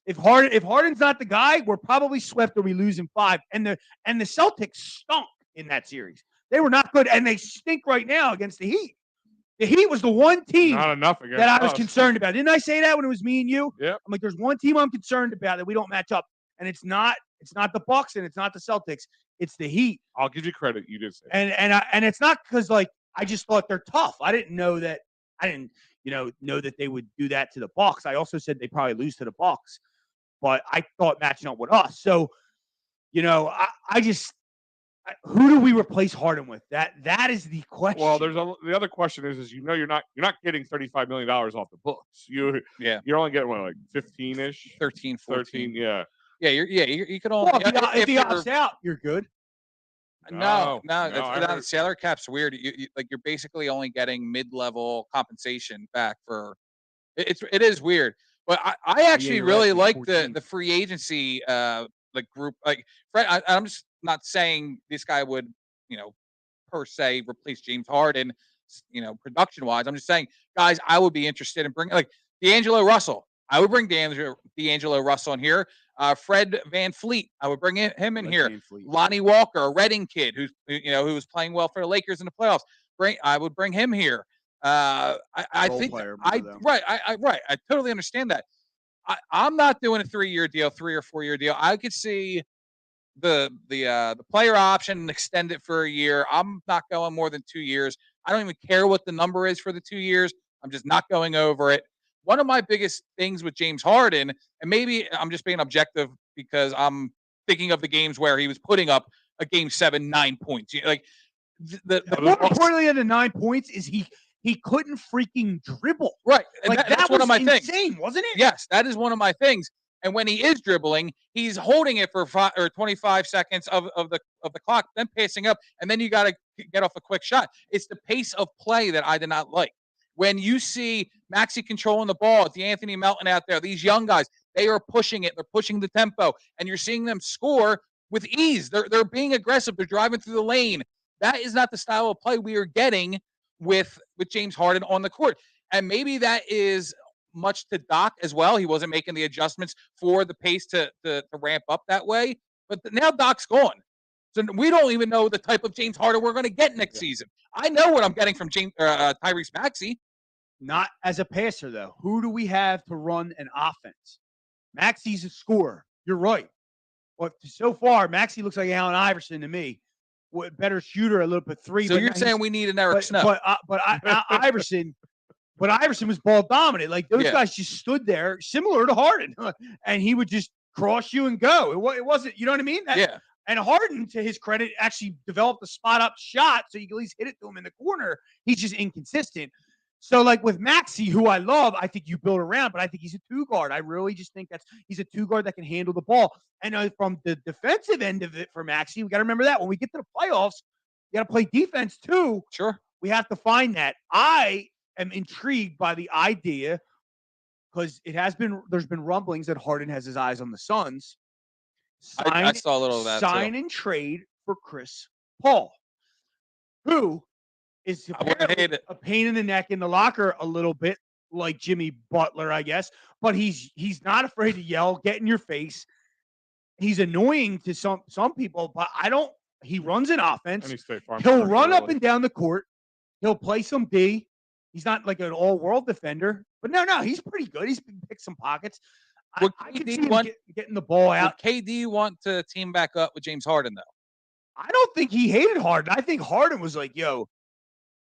If Harden's not the guy, we're probably swept or we lose in 5. And the Celtics stunk in that series. They were not good, and they stink right now against the Heat. The Heat was the one team not enough against that I was us. concerned about. Didn't I say that when it was me and you? Yeah. I'm like, there's one team I'm concerned about that we don't match up, and it's not the Bucks and it's not the Celtics. It's the Heat. I'll give you credit. You did say. And it's not because like I just thought they're tough. I didn't know that. I didn't know that they would do that to the Bucks. I also said they probably lose to the Bucks, but I thought matching up with us. So, I just. Who do we replace Harden with? That is the question. Well, the other question is you're not getting $35 million off the books. You're only getting like 15-ish, 13, 14. Yeah. Yeah, you could only. Well, if he opts out, you're good. No, the salary cap's weird. You're basically only getting mid-level compensation back for. It is weird, but I actually really like the free agency group. Like Fred, I'm just not saying this guy would per se replace James Harden, production wise. I'm just saying, guys, I would be interested in bringing like D'Angelo Russell. I would bring D'Angelo Russell in here. Fred VanVleet, I would bring him in here. Lonnie Walker, a Reading kid who was playing well for the Lakers in the playoffs. I would bring him here. I think I totally understand that. I'm not doing a 3-year deal, 3 or 4 year deal. I could see the player option and extend it for a year. I'm not going more than 2 years. I don't even care what the number is for the 2 years. I'm just not going over it. One of my biggest things with James Harden, and maybe I'm just being objective because I'm thinking of the games where he was putting up a game 7, 9 points. Like the more importantly than the 9 points is he couldn't freaking dribble. Right. Like that's one of my insane, things. Wasn't it? Yes, that is one of my things. And when he is dribbling, he's holding it for 25 seconds of the clock, then passing up, and then you got to get off a quick shot. It's the pace of play that I did not like. When you see Maxey controlling the ball, D'Anthony Melton out there, these young guys, they are pushing it. They're pushing the tempo, and you're seeing them score with ease. They're being aggressive. They're driving through the lane. That is not the style of play we are getting with James Harden on the court. And maybe that is much to Doc as well. He wasn't making the adjustments for the pace to ramp up that way. But now Doc's gone. So we don't even know the type of James Harden we're going to get next season. I know what I'm getting from Tyrese Maxey. Not as a passer, though. Who do we have to run an offense? Maxey's a scorer. You're right. Well, so far, Maxey looks like Allen Iverson to me. better shooter, a little bit three. So but you're saying we need an Eric Snow? Iverson was ball dominant. Like those guys just stood there, similar to Harden, and he would just cross you and go. It wasn't, you know what I mean? Yeah. And Harden, to his credit, actually developed a spot up shot so you can at least hit it to him in the corner. He's just inconsistent. So, like with Maxey, who I love, I think you build around, but I think he's a two guard. I really just think he's a two guard that can handle the ball. And from the defensive end of it for Maxey, we got to remember that when we get to the playoffs, you got to play defense too. Sure. We have to find that. I am intrigued by the idea because there's been rumblings that Harden has his eyes on the Suns. I saw a little of that. Sign and trade for Chris Paul, who is a pain in the neck in the locker a little bit, like Jimmy Butler, I guess. But he's not afraid to yell, get in your face. He's annoying to some people, but he runs an offense. He'll run up and down the court. He'll play some D. He's not like an all-world defender, but no, he's pretty good. He's picked some pockets. I can see him getting the ball out. Would KD want to team back up with James Harden, though? I don't think he hated Harden. I think Harden was like, yo,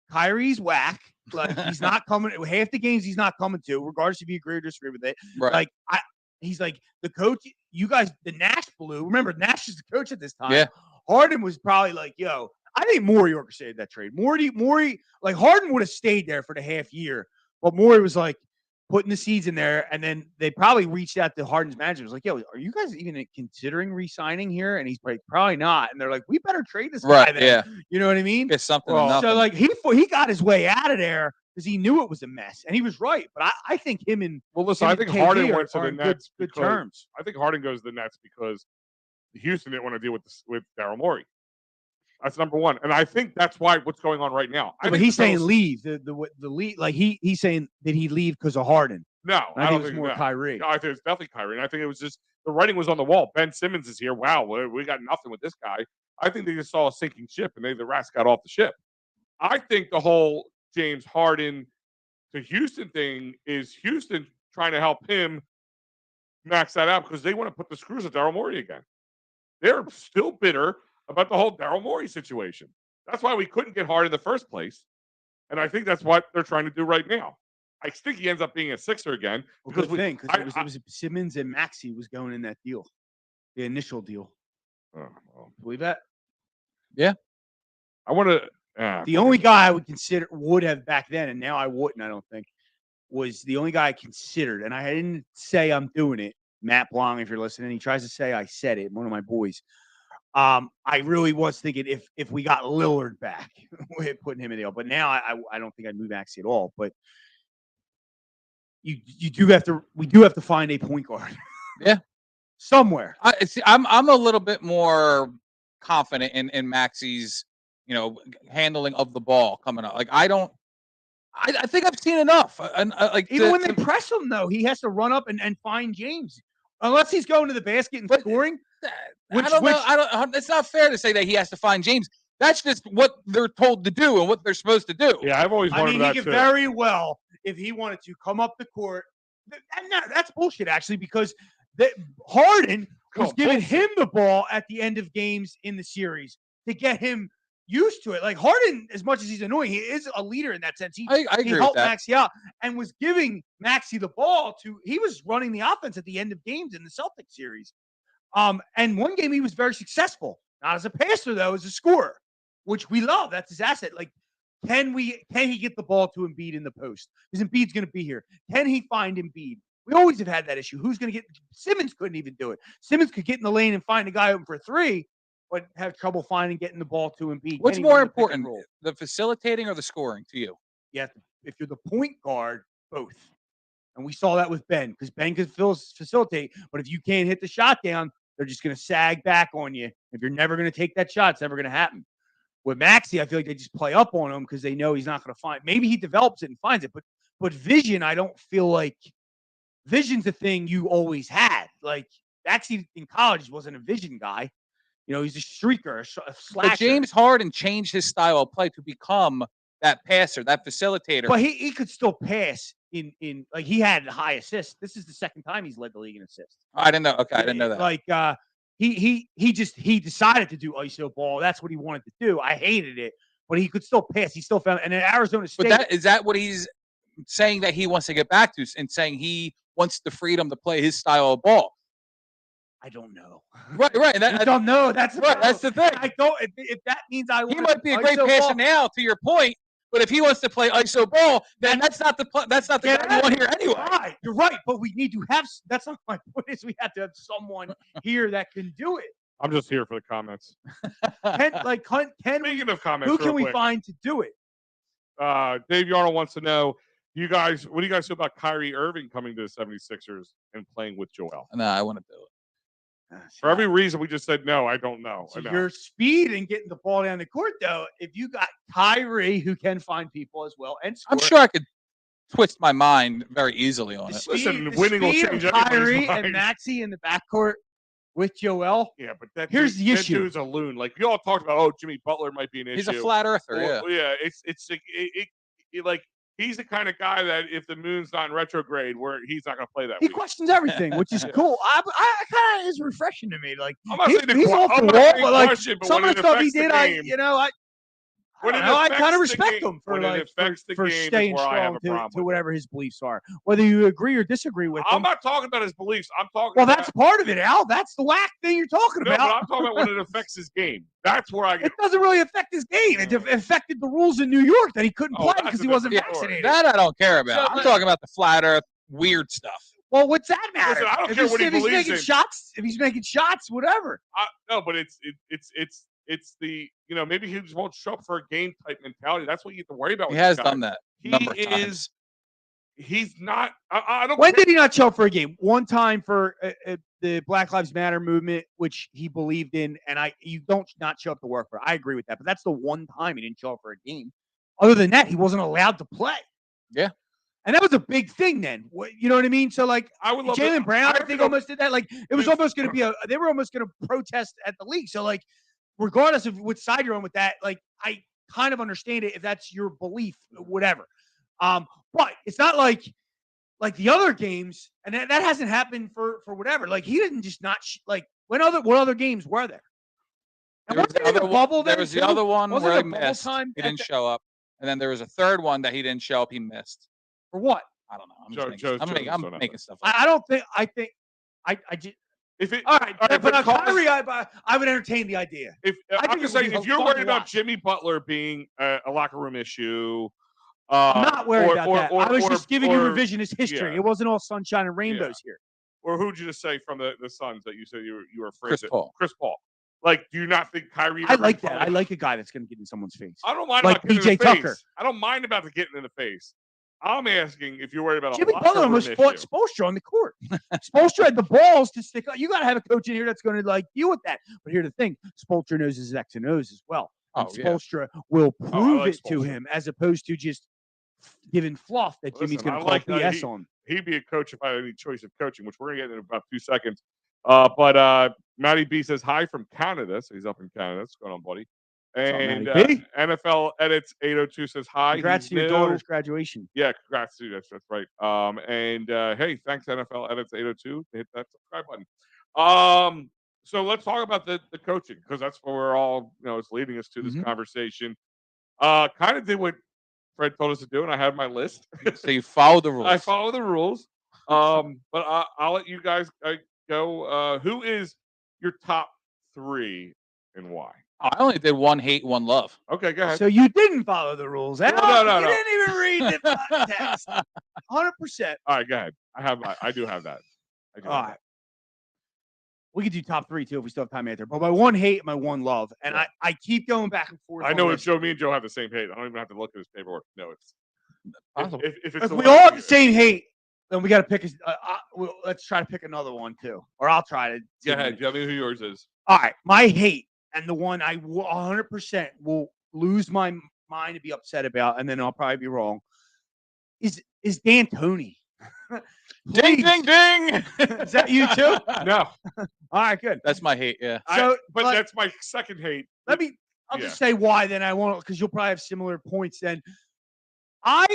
Kyrie's whack. Like, he's not coming. Half the games he's not coming to, regardless if you agree or disagree with it. Right. Like, he's like, the coach, you guys, the Nash blew. Remember, Nash is the coach at this time. Yeah. Harden was probably like, yo, I think Morey orchestrated that trade. Morey, like Harden would have stayed there for the half year, but Morey was like putting the seeds in there, and then they probably reached out to Harden's manager. It was like, yo, are you guys even considering re-signing here? And he's like, probably not. And they're like, we better trade this guy then. Yeah. You know what I mean? Get something. So like he got his way out of there because he knew it was a mess, and he was right. But I think him and I think Harden went to the Nets good terms. I think Harden goes to the Nets because Houston didn't want to deal with Daryl Morey. That's number one, and I think that's what's going on right now. But he's saying leave the lead. Like he's saying that he leave because of Harden. No, I think it was more Kyrie. No, I think it's definitely Kyrie, and I think it was just the writing was on the wall. Ben Simmons is here. Wow, we got nothing with this guy. I think they just saw a sinking ship, and the rats got off the ship. I think the whole James Harden to Houston thing is Houston trying to help him max that out because they want to put the screws at Daryl Morey again. They're still bitter about the whole Daryl Morey situation. That's why we couldn't get Harden in the first place. And I think that's what they're trying to do right now. I think he ends up being a Sixer again. Because it was Simmons and Maxey was going in that deal. The initial deal. Believe that? Yeah. I want to... the only guy I would have back then, and now I wouldn't, I don't think, was the only guy I considered. And I didn't say I'm doing it. Matt Blong, if you're listening, he tries to say I said it, one of my boys. I really was thinking if we got Lillard back, we're putting him in the deal. But now I don't think I'd move Maxey at all. But we do have to find a point guard. Yeah. Somewhere. I'm a little bit more confident in Maxey's, handling of the ball coming up. Like I think I've seen enough. Even when they press him though, he has to run up and find James. Unless he's going to the basket and scoring. I don't know. It's not fair to say that he has to find James. That's just what they're told to do and what they're supposed to do. Yeah, I've always wanted that too. He could very well, if he wanted to, come up the court. And that's bullshit, actually, because Harden was giving him the ball at the end of games in the series to get him used to it. Like Harden, as much as he's annoying, he is a leader in that sense. He helped Maxey out and was giving Maxey the ball he was running the offense at the end of games in the Celtics series. And one game he was very successful, not as a passer though, as a scorer, which we love. That's his asset. Like, can he get the ball to Embiid in the post? Because Embiid's going to be here. Can he find Embiid? We always have had that issue. Who's going to get Simmons? Couldn't even do it. Simmons could get in the lane and find a guy open for three, but have trouble getting the ball to Embiid. What's more important, the facilitating or the scoring to you? Yeah, if you're the point guard, both. And we saw that with Ben, because Ben could facilitate, but if you can't hit the shot down, they're just going to sag back on you. If you're never going to take that shot, it's never going to happen. With Maxey, I feel like they just play up on him because they know he's not going to find. Maybe he develops it and finds it, but vision, I don't feel like vision's a thing you always had. Like Maxey in college wasn't a vision guy. He's a streaker, a slasher. But James Harden changed his style of play to become that passer, that facilitator. But he could still pass in like he had high assists. This is the second time he's led the league in assists. I didn't know. Okay, I didn't know that. Like he decided to do ISO ball. That's what he wanted to do. I hated it, but he could still pass. He still found, and in Arizona State. But is that what he's saying that he wants to get back to, and saying he wants the freedom to play his style of ball? I don't know. Right. I don't know. That's right. That's the thing. I don't. If that means he might be a great passer now, to your point. But if he wants to play ISO ball, then that's not the guy you want here anyway. Right. You're right. But we need to have. That's not my point. Is we have to have someone here that can do it. I'm just here for the comments. Speaking of comments, who can we find to do it? Dave Yarnell wants to know, what do you guys feel about Kyrie Irving coming to the 76ers and playing with Joel? No, I want to do it. For every reason we just said no, I don't know. So your speed and getting the ball down the court, though, if you got Kyrie who can find people as well, and score, I'm sure I could twist my mind very easily on it. Listen, winning will change Kyrie mind. And Maxey in the backcourt with Joel. Yeah, but here's the issue. That dude's a loon. Like we all talked about. Jimmy Butler might be an issue. He's a flat earther. Yeah. It's like. He's the kind of guy that if the moon's not in retrograde, he's not going to play that. He questions everything, which is cool. I kind of is refreshing to me. Like I'm not saying he's off the wall, but like question, but some of the stuff he did, I kind of respect him for staying strong to whatever his beliefs are. Whether you agree or disagree with him. I'm not talking about his beliefs. I'm talking. Well, that's part of it, Al. That's the whack thing you're talking about. But I'm talking about when it affects his game. That's where I get. It doesn't really affect his game. It affected the rules in New York that he couldn't play because he wasn't vaccinated. That I don't care about. I'm talking about the flat earth weird stuff. Well, what's that matter? Listen, I don't care what he believes in. If he's making shots, whatever. No, but it's the maybe he just won't show up for a game type mentality. That's what you have to worry about. He has done that. He's not. I don't. When did he not show up for a game? One time for the Black Lives Matter movement, which he believed in, and you don't not show up to work for. I agree with that, but that's the one time he didn't show up for a game. Other than that, he wasn't allowed to play. Yeah. And that was a big thing then. You know what I mean? So, like, I would love Jaylen Brown, I think, almost did that. Like, it was almost going to be they were almost going to protest at the league. So, like, regardless of which side you're on with that, like, I kind of understand it if that's your belief, whatever. But it's not like the other games, and that hasn't happened for whatever. Like, he didn't just not what other games were there? And There was the other one where he missed. He didn't show up. And then there was a third one that he didn't show up. He missed. For what? I don't know. I'm making stuff up. I don't think. I think. I just. All right, but Kyrie, I would entertain the idea. I'm just saying, if you're worried about Jimmy Butler being a locker room issue, I'm not worried about that. I was just giving you revisionist history. Yeah. It wasn't all sunshine and rainbows here. Or who'd you just say from the Suns that you said you were afraid of? Chris Paul. Like, do you not think Kyrie? I like that. I like a guy that's going to get in someone's face. I don't mind like about getting PJ in the Tucker. Face. I don't mind about the getting in the face. I'm asking if you're worried about Jimmy Butler almost fought Spoelstra on the court. Spoelstra had the balls to stick up. You got to have a coach in here that's going to deal with that. But here's the thing: Spoelstra knows his X and O's as well. And Spoelstra will prove it to him as opposed to just giving fluff that Jimmy's going to call BS on. He'd be a coach if I had any choice of coaching, which we're going to get in about 2 seconds. But Matty B says hi from Canada, so he's up in Canada. What's going on, buddy? And NFL Edits 802 says hi. Congrats to your daughter's graduation. Yeah, congrats to you. That's right. Hey, thanks NFL Edits 802 to hit that subscribe button. So let's talk about the coaching, because that's where we're all it's leading us to this conversation. Kind of did what Fred told us to do, and I have my list. So you follow the rules. I follow the rules. But I'll let you guys go. Who is your top 3 and why? I only did one hate, one love. Okay, go ahead. So you didn't follow the rules. No. You didn't even read the text. 100%. All right, go ahead. I do have that. All right. We could do top 3 too if we still have time after. But my one hate, my one love, and I keep going back and forth. I know it's Joe. Me and Joe have the same hate. I don't even have to look at his paperwork. No, it's if we all have the same hate, then we got to pick. Let's try to pick another one too, or I'll try to. Go ahead. Tell me who yours is. All right, my hate and the one I 100% will lose my mind to be upset about, and then I'll probably be wrong. Is D'Antoni? Ding, ding, ding. Is that you too? No. All right, good. That's my hate. Yeah. But that's my second hate. I'll just say why. Then I won't, because you'll probably have similar points. Then I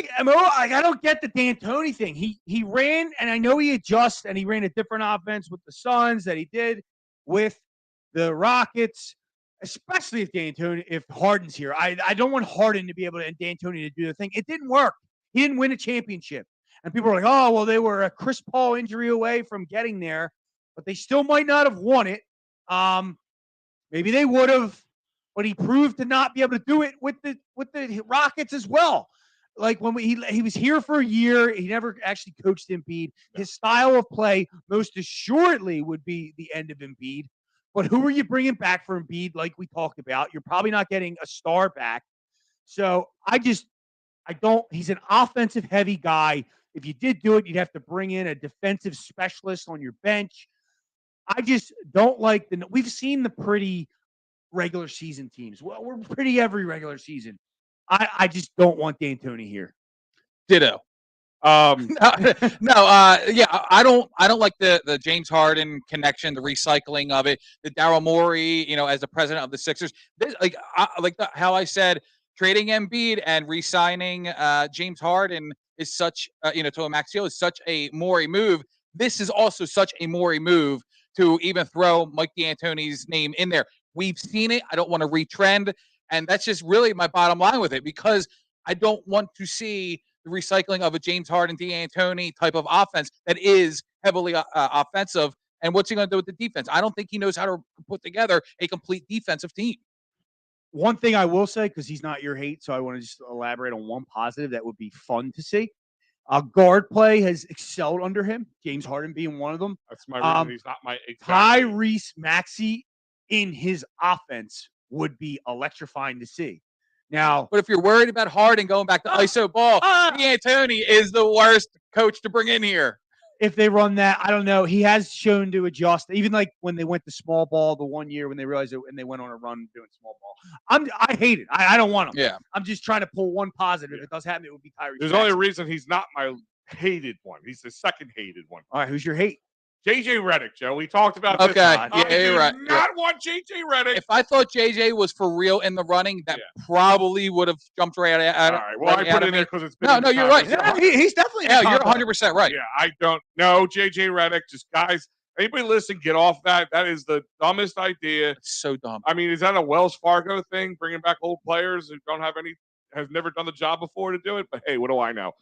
don't get the D'Antoni thing. He ran, and I know he adjusts, and he ran a different offense with the Suns that he did with the Rockets, especially if Harden's here. I don't want Harden to be able to and D'Antoni to do the thing. It didn't work. He didn't win a championship. And people are like, oh, well, they were a Chris Paul injury away from getting there, but they still might not have won it. Maybe they would have, but he proved to not be able to do it with the Rockets as well. Like when he was here for a year, he never actually coached Embiid. His style of play most assuredly would be the end of Embiid. But who are you bringing back for Embiid? Like we talked about, you're probably not getting a star back. So I don't. He's an offensive heavy guy. If you did do it, you'd have to bring in a defensive specialist on your bench. I just don't like we've seen the pretty regular season teams. Well, we're pretty every regular season. I just don't want D'Antoni here. Ditto. Yeah, I don't like the James Harden connection, the recycling of it, the Daryl Morey, as the president of the Sixers. This, how I said, trading Embiid and re-signing James Harden is such, to a Max Deal is such a Morey move. This is also such a Morey move to even throw Mike D'Antoni's name in there. We've seen it. I don't want to retrend. And that's just really my bottom line with it, because I don't want to see the recycling of a James Harden, D'Antoni type of offense that is heavily offensive. And what's he going to do with the defense? I don't think he knows how to put together a complete defensive team. One thing I will say, because he's not your hate, so I want to just elaborate on one positive that would be fun to see. Guard play has excelled under him, James Harden being one of them. That's my reason he's not my exact Tyrese Maxey in his offense would be electrifying to see. Now, but if you're worried about Harden going back to ISO ball, D'Antoni is the worst coach to bring in here. If they run that, I don't know. He has shown to adjust, even like when they went to small ball the one year when they realized it and they went on a run doing small ball. I hate it. I don't want him. Yeah. I'm just trying to pull one positive. If it does happen, it would be Tyrese. There's only a reason he's not my hated one. He's the second hated one. All right, who's your hate? JJ Redick, Joe. We talked about this. Yeah, you're right. Not want JJ Redick. If I thought JJ was for real in the running, that probably would have jumped right out. All right. Well, I put it in there because it's been no, you're right. Yeah, he's definitely. Yeah, you're 100% right. Yeah, I don't know JJ Redick. Just guys, anybody listen, get off that. That is the dumbest idea. It's so dumb. I mean, is that a Wells Fargo thing? Bringing back old players who has never done the job before to do it? But hey, what do I know?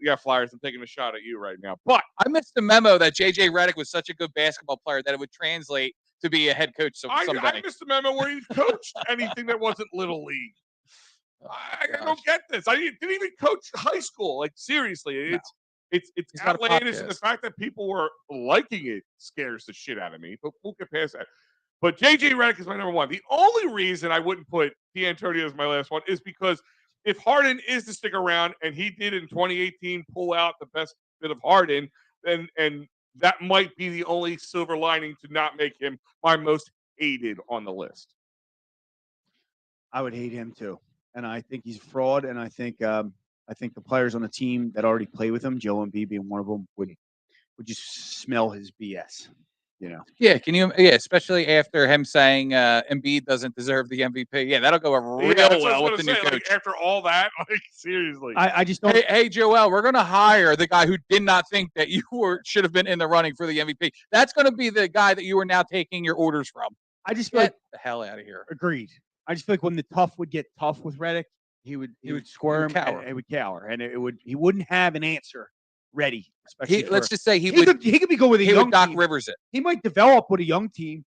Yeah, Flyers, I'm taking a shot at you right now. But I missed the memo that JJ Redick was such a good basketball player that it would translate to be a head coach someday. I missed the memo where he coached anything that wasn't Little League. I don't get this. I didn't even coach high school. Like, seriously, it's outlandish. And the fact that people were liking it scares the shit out of me. But we'll get past that. But JJ Redick is my number one. The only reason I wouldn't put D'Antoni as my last one is because if Harden is to stick around, and he did in 2018 pull out the best bit of Harden, and that might be the only silver lining to not make him my most hated on the list. I would hate him too, and I think he's a fraud. And I think the players on the team that already play with him, Joe Embiid being one of them, would just smell his BS. Yeah, especially after him saying Embiid doesn't deserve the MVP. Yeah, that'll go real well with the new coach. Like, after all that, seriously. I just don't. Hey, Joel, we're going to hire the guy who did not think that you should have been in the running for the MVP. That's going to be the guy that you are now taking your orders from. I just feel like the hell out of here. Agreed. I just feel like when the tough would get tough with Redick, he would squirm, he would cower, and he wouldn't have an answer ready. Let's just say he could be good with a young Doc team. Rivers it. He might develop with a young team.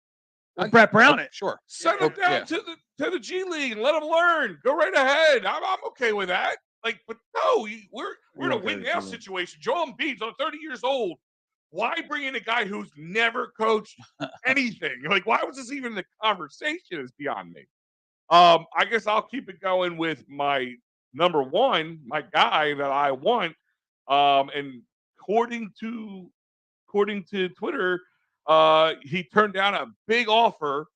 Brett Brown it. Sure. Send him down to the G League and let him learn. Go right ahead. I'm okay with that. Like, but no, we're in a win now situation. Joel Embiid's 30 years old. Why bring in a guy who's never coached anything? Like, why was this even the conversation? Is beyond me. I guess I'll keep it going with my number one, my guy that I want. And according to Twitter, he turned down a big offer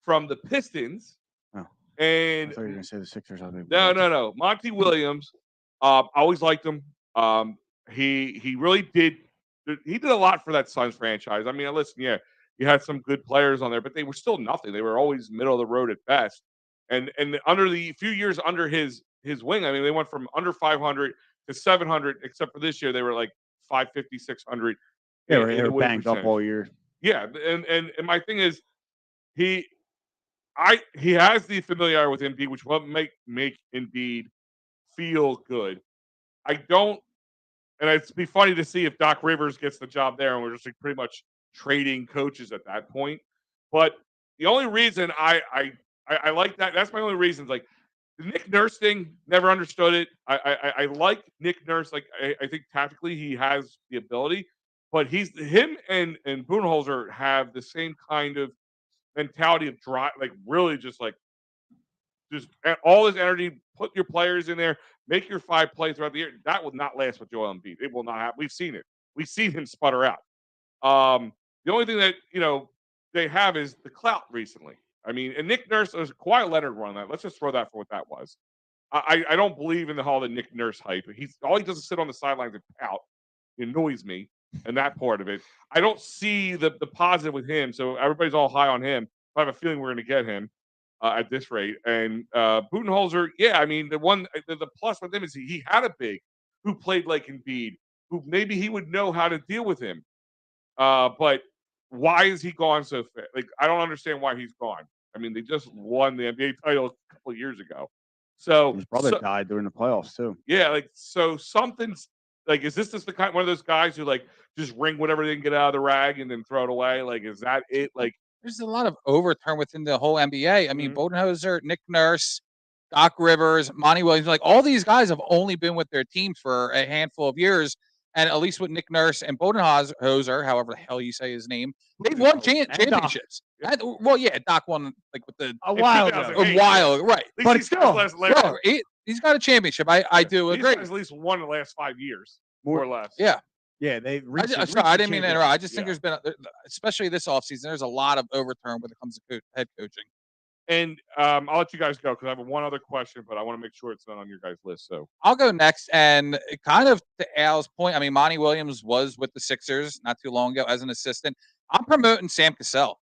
from the Pistons. Oh. And I thought you were going to say the Sixers. No. Monty Williams. I always liked him. He really did. He did a lot for that Suns franchise. I mean, listen, yeah, you had some good players on there, but they were still nothing. They were always middle of the road at best. And under the few years under his wing, I mean, they went from under 500 to 700, except for this year, they were like 550, 600. Yeah, they were banged up all year. Yeah, and my thing is, he has the familiarity with Embiid, which will make Embiid feel good. I don't, and it'd be funny to see if Doc Rivers gets the job there, and we're just like pretty much trading coaches at that point. But the only reason I like that's my only reason. Like the Nick Nurse thing, never understood it. I like Nick Nurse. Like I think tactically he has the ability, but him and Budenholzer have the same kind of mentality of drive, like really just all this energy, put your players in there, make your 5 plays throughout the year. That will not last with Joel Embiid. It will not happen. We've seen it. We've seen him sputter out. The only thing that they have is the clout recently. I mean, and Nick Nurse was Kawhi Leonard run that. Let's just throw that for what that was. I don't believe in the Nick Nurse hype. All he does is sit on the sidelines and pout. It annoys me, and that part of it. I don't see the positive with him. So everybody's all high on him. I have a feeling we're going to get him at this rate. And Budenholzer, yeah, I mean the plus with him is he had a big who played like Embiid, who maybe he would know how to deal with him. But why is he gone so fast? Like I don't understand why he's gone. I mean, they just won the NBA title a couple of years ago. So his brother died during the playoffs too. Yeah, like so something's like, is this just one of those guys who like just wring whatever they can get out of the rag and then throw it away? Like, is that it? Like, there's a lot of overturn within the whole NBA. I mean, Budenholzer, Nick Nurse, Doc Rivers, Monty Williams, like all these guys have only been with their teams for a handful of years. And at least with Nick Nurse and Budenholzer, however the hell you say his name, they've won championships. Well, yeah, Doc won like with a while ago, right? But still, he's got a championship. I do agree. At least one in the last 5 years, more or less. Yeah. Yeah, they. Sorry, I didn't mean to interrupt. I just think there's been, especially this offseason, there's a lot of overturn when it comes to head coaching. And I'll let you guys go because I have one other question, but I want to make sure it's not on your guys' list. So I'll go next. And kind of to Al's point, I mean, Monty Williams was with the Sixers not too long ago as an assistant. I'm promoting Sam Cassell.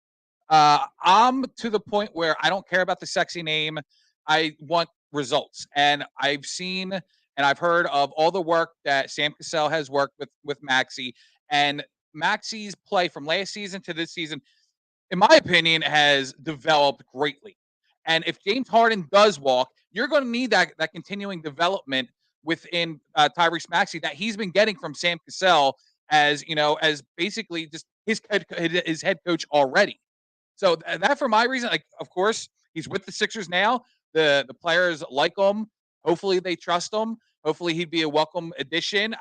I'm to the point where I don't care about the sexy name. I want results. And I've seen and I've heard of all the work that Sam Cassell has worked with Maxey. And Maxey's play from last season to this season, in my opinion, has developed greatly. And if James Harden does walk, you're going to need that continuing development within Tyrese Maxey that he's been getting from Sam Cassell as basically just his head coach already. So that for my reason, like, of course, he's with the Sixers now. The players like him. Hopefully they trust him. Hopefully he'd be a welcome addition.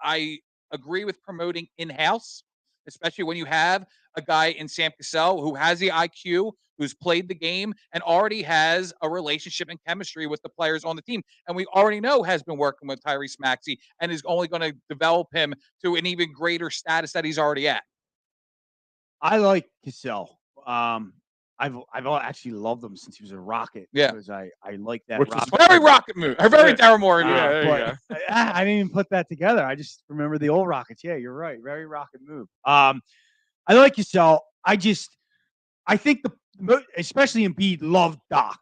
I agree with promoting in-house, especially when you have a guy in Sam Cassell who has the IQ, who's played the game, and already has a relationship and chemistry with the players on the team. And we already know has been working with Tyrese Maxey and is only going to develop him to an even greater status that he's already at. I like Cassell. I've actually loved him since he was a Rocket. Yeah, because I like that. Which is very Rocket move. Very Daryl Morey move. I didn't even put that together. I just remember the old Rockets. Yeah, you're right. Very Rocket move. I like Cassell. I think especially Embiid loved Doc,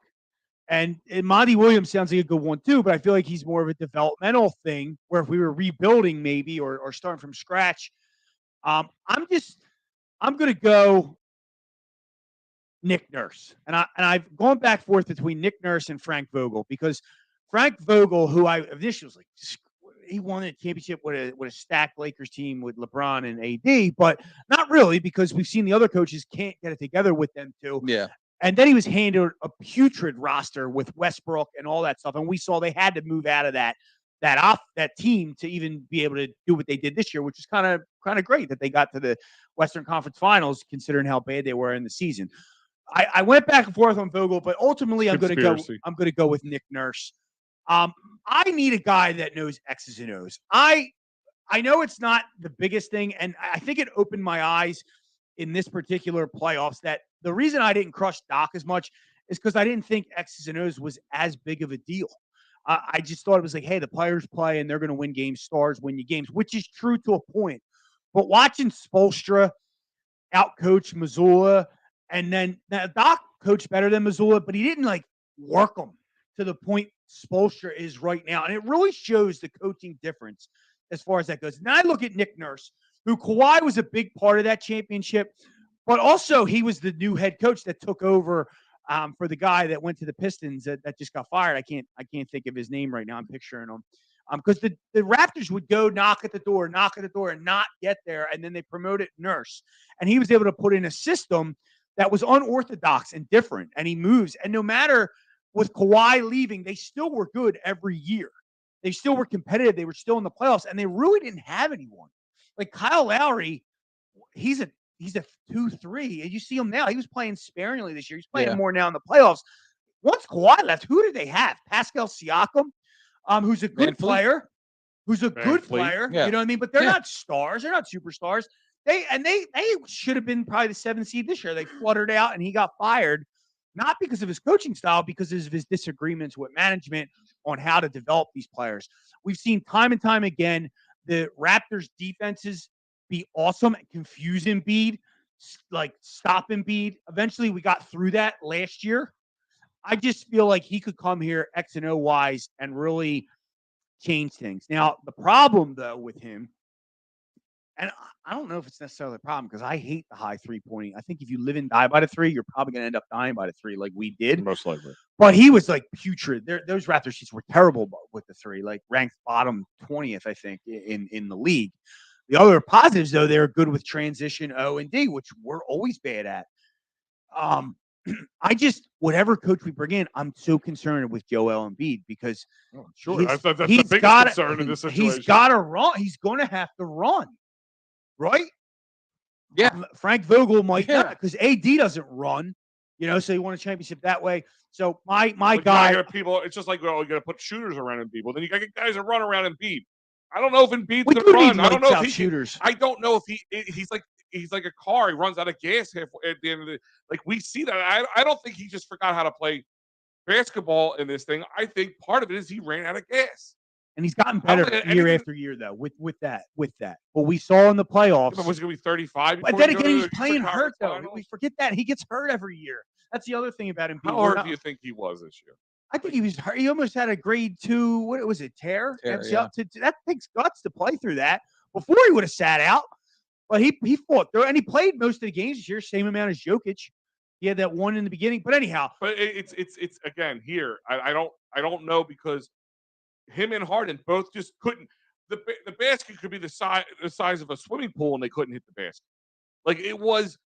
and Monty Williams sounds like a good one too. But I feel like he's more of a developmental thing. Where if we were rebuilding maybe or starting from scratch, I'm gonna go Nick Nurse. And I've gone back and forth between Nick Nurse and Frank Vogel because Frank Vogel, who I initially was like, he won a championship with a stacked Lakers team with LeBron and AD, but not really because we've seen the other coaches can't get it together with them too. Yeah. And then he was handed a putrid roster with Westbrook and all that stuff. And we saw they had to move out of that team to even be able to do what they did this year, which is kind of great that they got to the Western Conference Finals, considering how bad they were in the season. I went back and forth on Vogel, but ultimately I'm going to go with Nick Nurse. I need a guy that knows X's and O's. I know it's not the biggest thing, and I think it opened my eyes in this particular playoffs that the reason I didn't crush Doc as much is because I didn't think X's and O's was as big of a deal. I just thought it was like, hey, the players play and they're going to win games. Stars win you games, which is true to a point. But watching Spoelstra outcoach Missoula, and then now Doc coached better than Missoula, but he didn't like work them to the point Spoelstra is right now. And it really shows the coaching difference as far as that goes. Now I look at Nick Nurse, who Kawhi was a big part of that championship, But also, he was the new head coach that took over for the guy that went to the Pistons that just got fired. I can't think of his name right now. I'm picturing him. Because the Raptors would go knock at the door, and not get there, and then they promoted Nurse. And he was able to put in a system that was unorthodox and different, and he moves. And no matter with Kawhi leaving, they still were good every year. They still were competitive. They were still in the playoffs, and they really didn't have anyone. Like Kyle Lowry, he's a 2-3, and you see him now. He was playing sparingly this year. He's playing more now in the playoffs. Once Kawhi left, who did they have? Pascal Siakam, who's a good player. You know what I mean? But they're not stars. They're not superstars. They should have been probably the 7th seed this year. They fluttered out, and he got fired, not because of his coaching style, because of his disagreements with management on how to develop these players. We've seen time and time again the Raptors' defenses be awesome and confuse Embiid, like stop Embiid. Eventually, we got through that last year. I just feel like he could come here X and O wise and really change things. Now, the problem, though, with him, and I don't know if it's necessarily a problem because I hate the high three-pointing. I think if you live and die by the three, you're probably going to end up dying by the three like we did. Most likely. But he was like putrid. Those Raptors sheets were terrible with the three, like ranked bottom 20th, I think, in the league. The other positives, though, they're good with transition O and D, which we're always bad at. I just, whatever coach we bring in, I'm so concerned with Joel Embiid because that's the biggest concern in this situation. He's got to run. He's going to have to run, right? Yeah. Frank Vogel might not because AD doesn't run, so he won a championship that way. So my guy, people, it's just like, well, you got to put shooters around Embiid. Then you got to get guys that run around Embiid. I don't know if Embiid's going to run. I don't know if shooters. I don't know if he's like a car. He runs out of gas halfway at the end of the. Like we see that. I don't think he just forgot how to play basketball in this thing. I think part of it is he ran out of gas. And he's gotten better year after year, though, with that. But we saw in the playoffs. Was going to be 35. But then again, he's playing hurt, though. We forget that. He gets hurt every year. That's the other thing about him. How hard do you think he was this year? I think he was hurt. He almost had a grade 2, what was it, tear? That takes guts to play through that. Before he would have sat out. But he fought through, and he played most of the games this year, same amount as Jokic. He had that one in the beginning. But anyhow. But it's again, here, I don't know because him and Harden both just couldn't. The basket could be the size of a swimming pool, and they couldn't hit the basket. Like it was.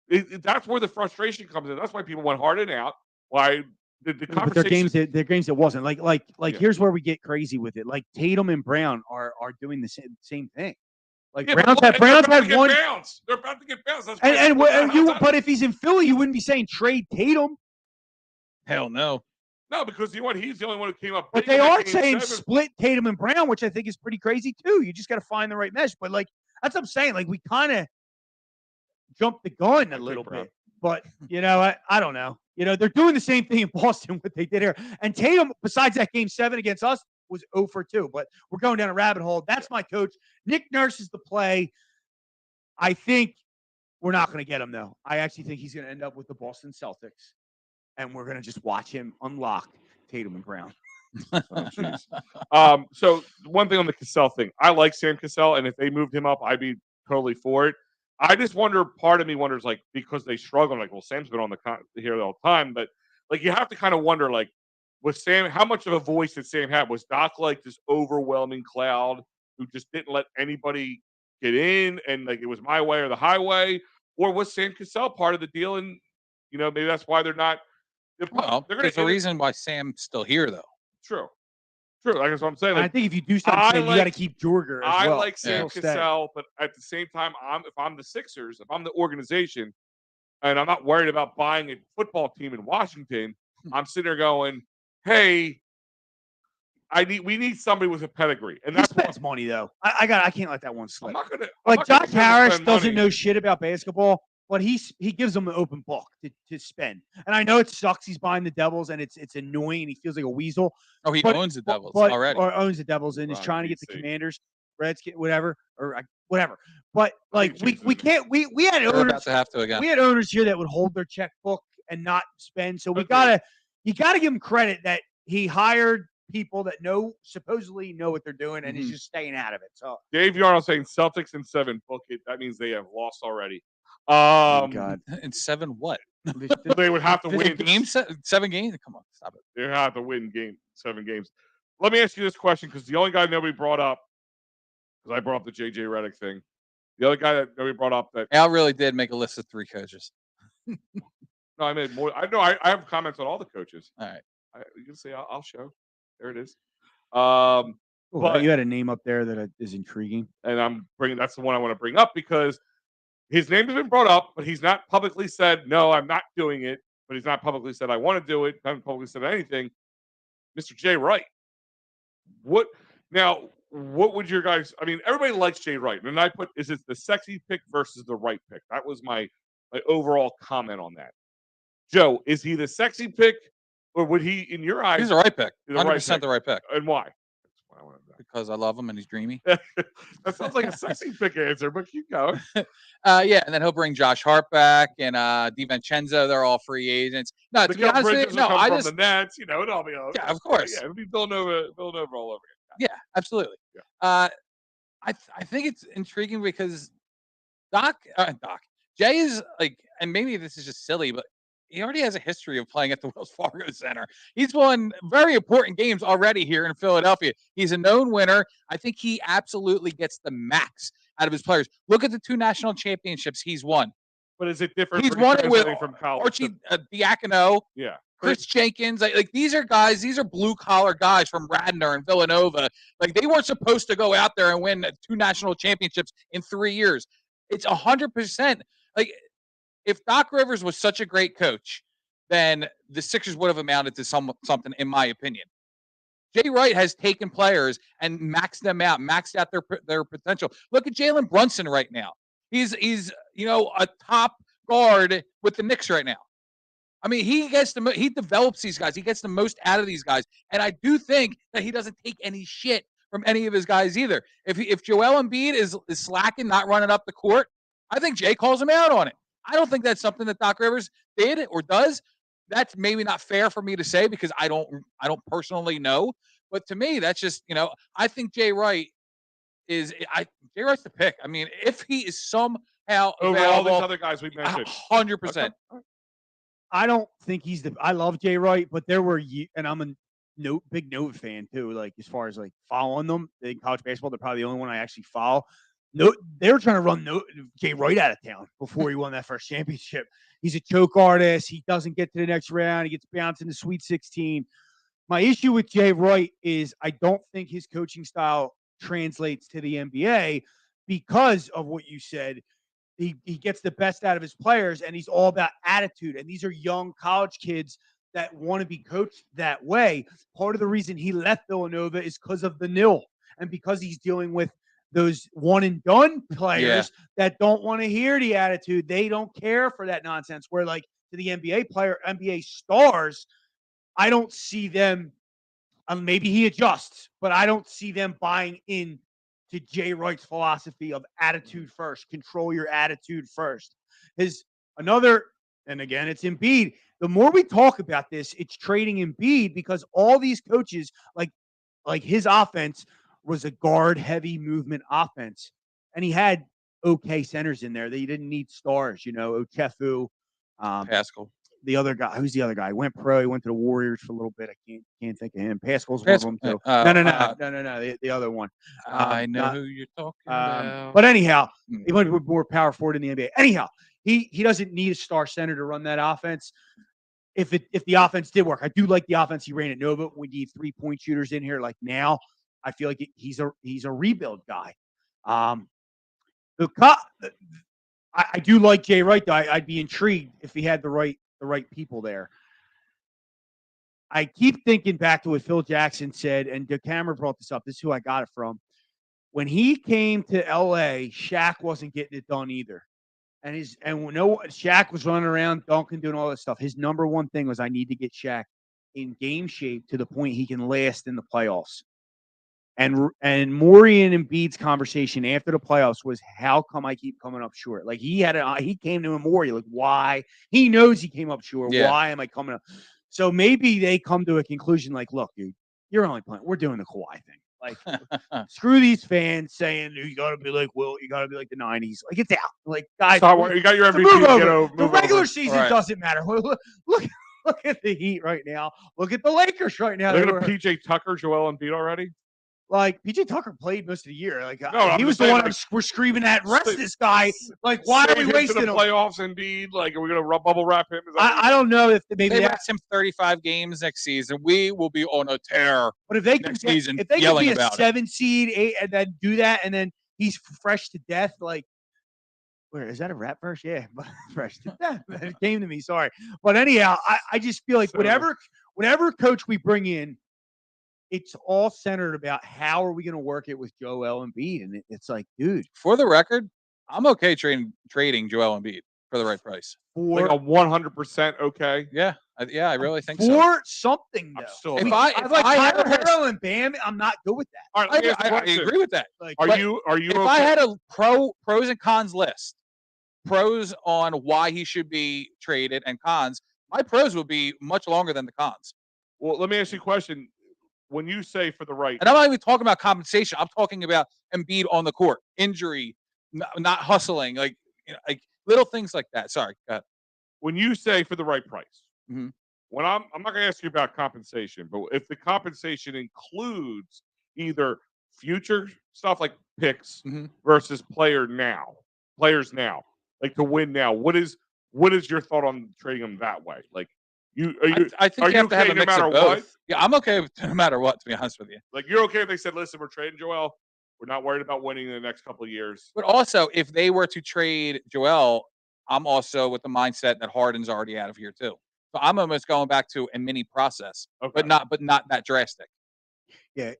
That's where the frustration comes in. That's why people want Harden out. Why the conversation? Their games it wasn't like. Here's where we get crazy with it. Like Tatum and Brown are doing the same thing. Like Brown's had one. They're about to get bounced. But if he's in Philly, you wouldn't be saying trade Tatum. Hell no. No, because he's the only one who came up. But they are saying split Tatum and Brown, which I think is pretty crazy too. You just got to find the right mesh. But like that's what I'm saying. Like we kind of jumped the gun a little bit. But I don't know. They're doing the same thing in Boston what they did here. And Tatum, besides that game 7 against us, was 0 for 2. But we're going down a rabbit hole. That's my coach. Nick Nurse is the play. I think we're not going to get him, though. I actually think he's going to end up with the Boston Celtics. And we're going to just watch him unlock Tatum and Brown. So one thing on the Cassell thing. I like Sam Cassell, and if they moved him up, I'd be totally for it. I just wonder, part of me wonders, like, because they struggle, like, well, Sam's been on here all the time, but, like, you have to kind of wonder, like, with Sam, how much of a voice did Sam have? Was Doc like this overwhelming cloud who just didn't let anybody get in and like it was my way or the highway? Or was Sam Cassell part of the deal? And, maybe that's why they're not. There's a reason why Sam's still here, though. True. Like that's what I'm saying. Like, I think if you do something, you got to keep Jorger as well. I like Sam Cassell, but at the same time, if I'm the Sixers, if I'm the organization, and I'm not worried about buying a football team in Washington, I'm sitting there going, hey, we need somebody with a pedigree, and that's spends money though. I can't let that one slip. I'm not Josh Harris doesn't know shit about basketball, but he gives them an open book to spend. And I know it sucks. He's buying the Devils, and it's annoying, and he feels like a weasel. Oh, he owns the Devils already, or owns the Devils, and is trying to get the Commanders, Redskins, whatever. But like we can't. We had owners. About to have to again. We had owners here that would hold their checkbook and not spend. So you gotta give him credit that he hired people that supposedly know what they're doing, and he's just staying out of it. So Dave Yarnell saying Celtics in 7, book it. That means they have lost already. God. In 7 what? They would have to win game 7 games. Come on, stop it. They have to win 7 games. Let me ask you this question because the only guy nobody brought up, because I brought up the JJ Redick thing. The other guy that nobody brought up that Al really did make a list of 3 coaches. No, I made more. I know. I have comments on all the coaches. All right, You can say I'll show. There it is. But you had a name up there that is intriguing, and that's the one I want to bring up because his name has been brought up, but he's not publicly said no. I'm not doing it. But he's not publicly said I want to do it. Haven't publicly said anything. Mr. Jay Wright. What would your guys? I mean, everybody likes Jay Wright, and I put is it the sexy pick versus the right pick? That was my overall comment on that. Joe, is he the sexy pick, or would he, in your eyes, he's the right pick? 100% the right pick. And why? That's why I want to know. Because I love him and he's dreamy. That sounds like a sexy pick answer, but keep going. Yeah, and then he'll bring Josh Hart back and DiVincenzo. They're all free agents. No, to be honest with you, no, I just the Nets. It'll be yeah, of course. Yeah, it'll be Villanova all over again. Yeah, absolutely. Yeah. I think it's intriguing because Jay is like, and maybe this is just silly, but he already has a history of playing at the Wells Fargo Center. He's won very important games already here in Philadelphia. He's a known winner. I think he absolutely gets the max out of his players. Look at the 2 national championships he's won. But is it different? He's won it with from college. Archie Diacono, Yeah. Chris Jenkins. Like these are guys, these are blue collar guys from Radnor and Villanova. Like they weren't supposed to go out there and win 2 national championships in 3 years. It's 100%. Like if Doc Rivers was such a great coach, then the Sixers would have amounted to something, in my opinion. Jay Wright has taken players and maxed them out, maxed out their potential. Look at Jalen Brunson right now. He's a top guard with the Knicks right now. I mean, he develops these guys. He gets the most out of these guys, and I do think that he doesn't take any shit from any of his guys either. If Joel Embiid is slacking, not running up the court, I think Jay calls him out on it. I don't think that's something that Doc Rivers did or does. That's maybe not fair for me to say because I don't personally know. But to me, that's just, I think Jay Wright Jay Wright's the pick. I mean, if he is somehow over all these other guys we mentioned, 100%. I don't think I love Jay Wright, but there were, and I'm a big Nova fan too. Like as far as like following them in college basketball, they're probably the only one I actually follow. No, they were trying to run Jay Wright out of town before he won that first championship. He's a choke artist. He doesn't get to the next round. He gets bounced in the Sweet 16. My issue with Jay Wright is I don't think his coaching style translates to the NBA because of what you said. He gets the best out of his players, and he's all about attitude. And these are young college kids that want to be coached that way. Part of the reason he left Villanova is because of the nil and because he's dealing with those one and done players that don't want to hear the attitude. They don't care for that nonsense. Where like to the NBA stars, I don't see them. Maybe he adjusts, but I don't see them buying in to Jay Wright's philosophy of attitude first. Control your attitude first. And again, it's Embiid. The more we talk about this, it's trading Embiid because all these coaches, like his offense was a guard-heavy movement offense. And he had okay centers in there. They didn't need stars, Ochefu. Pascal. The other guy. Who's the other guy? He went pro. He went to the Warriors for a little bit. I can't think of him. Pascal's one of them too. No. The other one. I know who you're talking about. But anyhow, he went with more power forward in the NBA. Anyhow, he doesn't need a star center to run that offense. If the offense did work, I do like the offense he ran at Nova. We need 3-point shooters in here. Like now, I feel like he's a rebuild guy. I do like Jay Wright though. I'd be intrigued if he had the right people there. I keep thinking back to what Phil Jackson said, and DeCamera brought this up. This is who I got it from. When he came to LA, Shaq wasn't getting it done either. And Shaq was running around, dunking, doing all this stuff. His number one thing was, I need to get Shaq in game shape to the point he can last in the playoffs. And Morey and Embiid's conversation after the playoffs was, how come I keep coming up short? Like he came to Morey, like, why? He knows he came up short. Yeah. Why am I coming up? So maybe they come to a conclusion like, look, dude, you're only playing. We're doing the Kawhi thing. Like, screw these fans saying you got to be like Will, you got to be like the '90s. Like, it's out. Like, guys, So, you got your MVP. Move over. Get over, the move regular over. season doesn't matter. Look at the Heat right now. Look at the Lakers right now. They're going to PJ Tucker, Joel Embiid already. Like, PJ Tucker played most of the year. Like, no, he was the one we're screaming at. Rest this guy. Like, why are we wasting him? Playoffs, Embiid. Like, are we going to bubble wrap him? I don't know if maybe they rest him 35 games next season. We will be on a tear. But if they next can season, if they can be a 7 it. seed, 8, and then do that, and then he's fresh to death, like. Where is that a rap verse? Yeah, fresh to death. It came to me. Sorry, but anyhow, I just feel like whatever coach we bring in, it's all centered about how are we going to work it with Joel Embiid, and it's like, dude. For the record, I'm okay trading Joel Embiid for the right price. Like a 100% okay. Yeah, I really think for something though. If I Kyler and Bam, I'm not good with that. All right, I agree with that. Like, are you? If okay? I had a pros and cons list, pros on why he should be traded and cons, my pros would be much longer than the cons. Well, let me ask you a question. When you say for the right, and I'm not even talking about compensation. I'm talking about Embiid on the court, injury, not hustling, like little things like that. Sorry. Go ahead. When you say for the right price, mm-hmm. when I'm not going to ask you about compensation, but if the compensation includes either future stuff like picks mm-hmm. versus players now, like to win now, what is your thought on trading them that way? Like, I think you have to have a mix of both. What? Yeah, I'm okay with no matter what, to be honest with you. Like, you're okay if they said, listen, we're trading Joel. We're not worried about winning in the next couple of years. But also, if they were to trade Joel, I'm also with the mindset that Harden's already out of here too. So I'm almost going back to a mini process, but not that drastic. Yeah.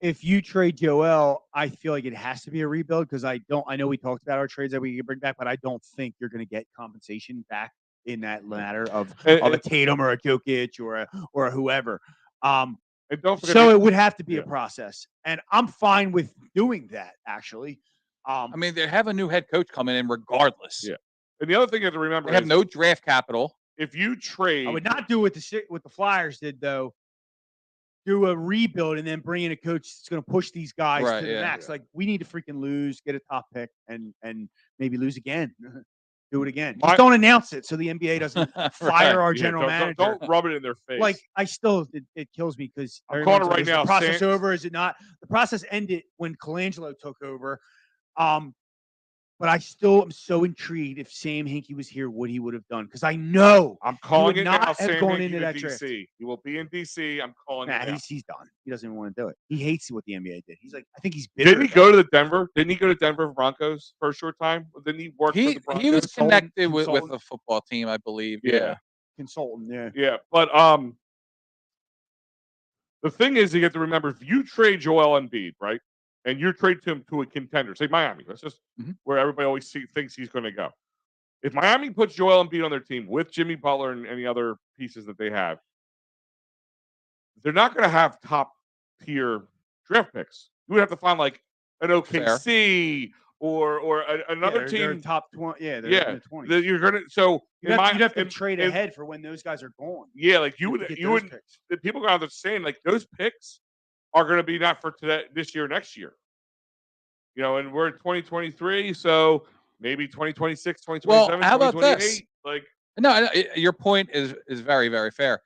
If you trade Joel, I feel like it has to be a rebuild because I know we talked about our trades that we can bring back, but I don't think you're going to get compensation back in that matter of a Tatum or a Jokic or a whoever. So it would have to be a process, and I'm fine with doing that. Actually, I mean, they have a new head coach coming in regardless. Yeah, and the other thing you have to remember, they have no draft capital. If you trade, I would not do what the Flyers did though. Do a rebuild and then bring in a coach that's going to push these guys to the max. Yeah. Like, we need to freaking lose, get a top pick, and maybe lose again. Do it again. Just don't announce it so the NBA doesn't fire our general manager. Don't rub it in their face. Like, it kills me because I'm calling it right now. The process over? Is it not? The process ended when Colangelo took over. But I still am so intrigued if Sam Hinkie was here, what he would have done. Because I know I'm calling it not now. Have Sam gone Hinkie into that DC. draft. He will be in DC. I'm calling it. He's done. He doesn't even want to do it. He hates what the NBA did. He's like, I think he's bitter. Didn't he go to the Denver? Didn't he go to Denver Broncos for a short time? Didn't he work for the Broncos? He was connected with the football team, I believe. Yeah. Consultant, yeah. Yeah. But the thing is, you have to remember, if you trade Joel Embiid, right? And you trade him to a contender, say Miami. That's just where everybody always thinks he's going to go. If Miami puts Joel Embiid on their team with Jimmy Butler and any other pieces that they have, they're not going to have top tier draft picks. You would have to find like an OKC or another team. They're top 20. Yeah, they're in the 20s. You're gonna you'd have to trade ahead for when those guys are gone. Yeah, like you would. The people out there saying like those picks are going to be not for this year, next year. You know, and we're in 2023, so maybe 2026, 2027, well, how about this? Like, no, your point is very, very fair.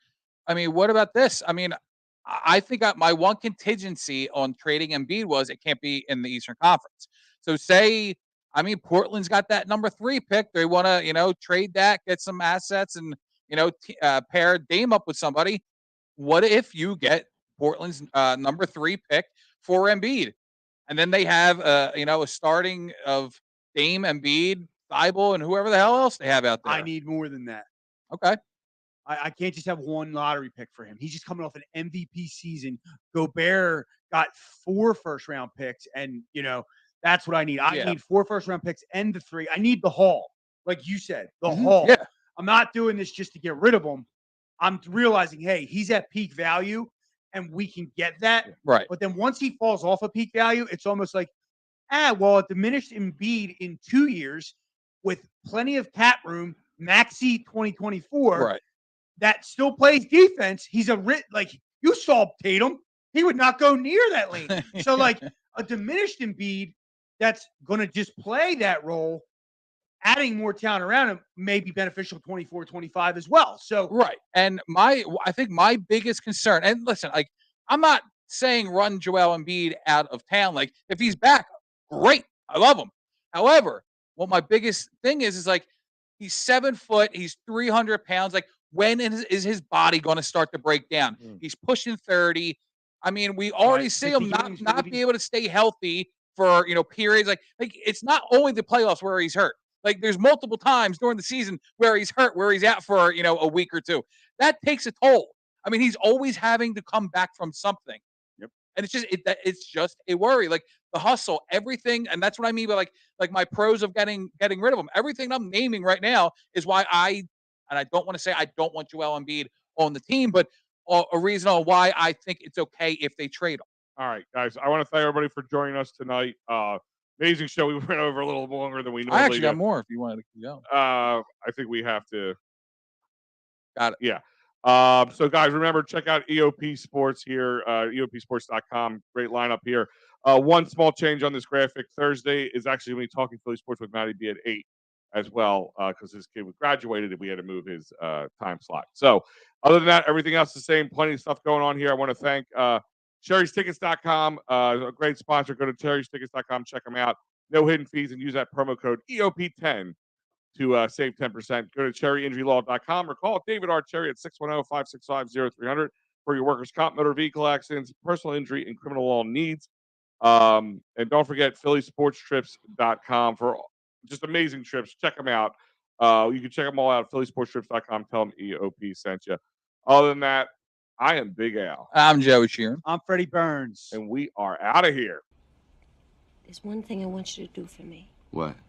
I mean, what about this? I mean, I think my one contingency on trading Embiid was it can't be in the Eastern Conference. So Portland's got that number 3 pick. They want to, trade that, get some assets, and pair Dame up with somebody. What if you get Portland's number 3 pick for Embiid, and then they have a starting of Dame, Embiid, Thibault, and whoever the hell else they have out there? I need more than that. Okay. I can't just have one lottery pick for him. He's just coming off an MVP season. Gobert got 4 first-round picks, and, that's what I need. I need 4 first-round picks and the 3. I need the haul, like you said, the haul. Yeah. I'm not doing this just to get rid of him. I'm realizing, hey, he's at peak value, and we can get that. Right. But then once he falls off of peak value, it's almost like, it diminished Embiid in 2 years with plenty of cap room, Maxey 2024. Right. That still plays defense. He's you saw Tatum. he would not go near that lane. So, like, a diminished Embiid that's going to just play that role, adding more talent around him may be beneficial 24, 25 as well. So, right. And I think my biggest concern, and listen, like, I'm not saying run Joel Embiid out of town. Like, if he's back, great. I love him. However, what my biggest thing is like, he's 7 foot, he's 300 pounds. Like, when is his body going to start to break down? He's pushing 30. I mean, we already see him not be able to stay healthy for periods. Like it's not only the playoffs where he's hurt. Like there's multiple times during the season where he's hurt, where he's out for a week or two. That takes a toll. I mean, he's always having to come back from something. Yep. And it's just a worry. Like the hustle, everything, and that's what I mean by like my pros of getting rid of him. Everything I'm naming right now is why I don't want to say I don't want Joel Embiid on the team, but a reason on why I think it's okay if they trade him. All right, guys. I want to thank everybody for joining us tonight. Amazing show. We went over a little longer than we normally do. I actually got more if you wanted to keep going. I think we have to. Got it. Yeah. So, guys, remember, check out EoP Sports here, EoPsports.com. Great lineup here. One small change on this graphic. Thursday is actually going to be Talking Philly Sports with Matty B at 8 as well, because his kid graduated and we had to move his time slot. So, other than that, everything else is the same. Plenty of stuff going on here. I want to thank Cherry'sTickets.com, a great sponsor. Go to Cherry'sTickets.com, check them out. No hidden fees, and use that promo code EOP10 to save 10%. Go to cherryinjurylaw.com or call David R. Cherry at 610-565-0300 for your workers' comp, motor vehicle accidents, personal injury, and criminal law needs. And don't forget phillysportstrips.com for just amazing trips. Check them out. You can check them all out at phillysportstrips.com. Tell them EOP sent you. Other than that, I am Big Al. I'm Joey Sheeran. I'm Freddie Burns. And we are out of here. There's one thing I want you to do for me. What?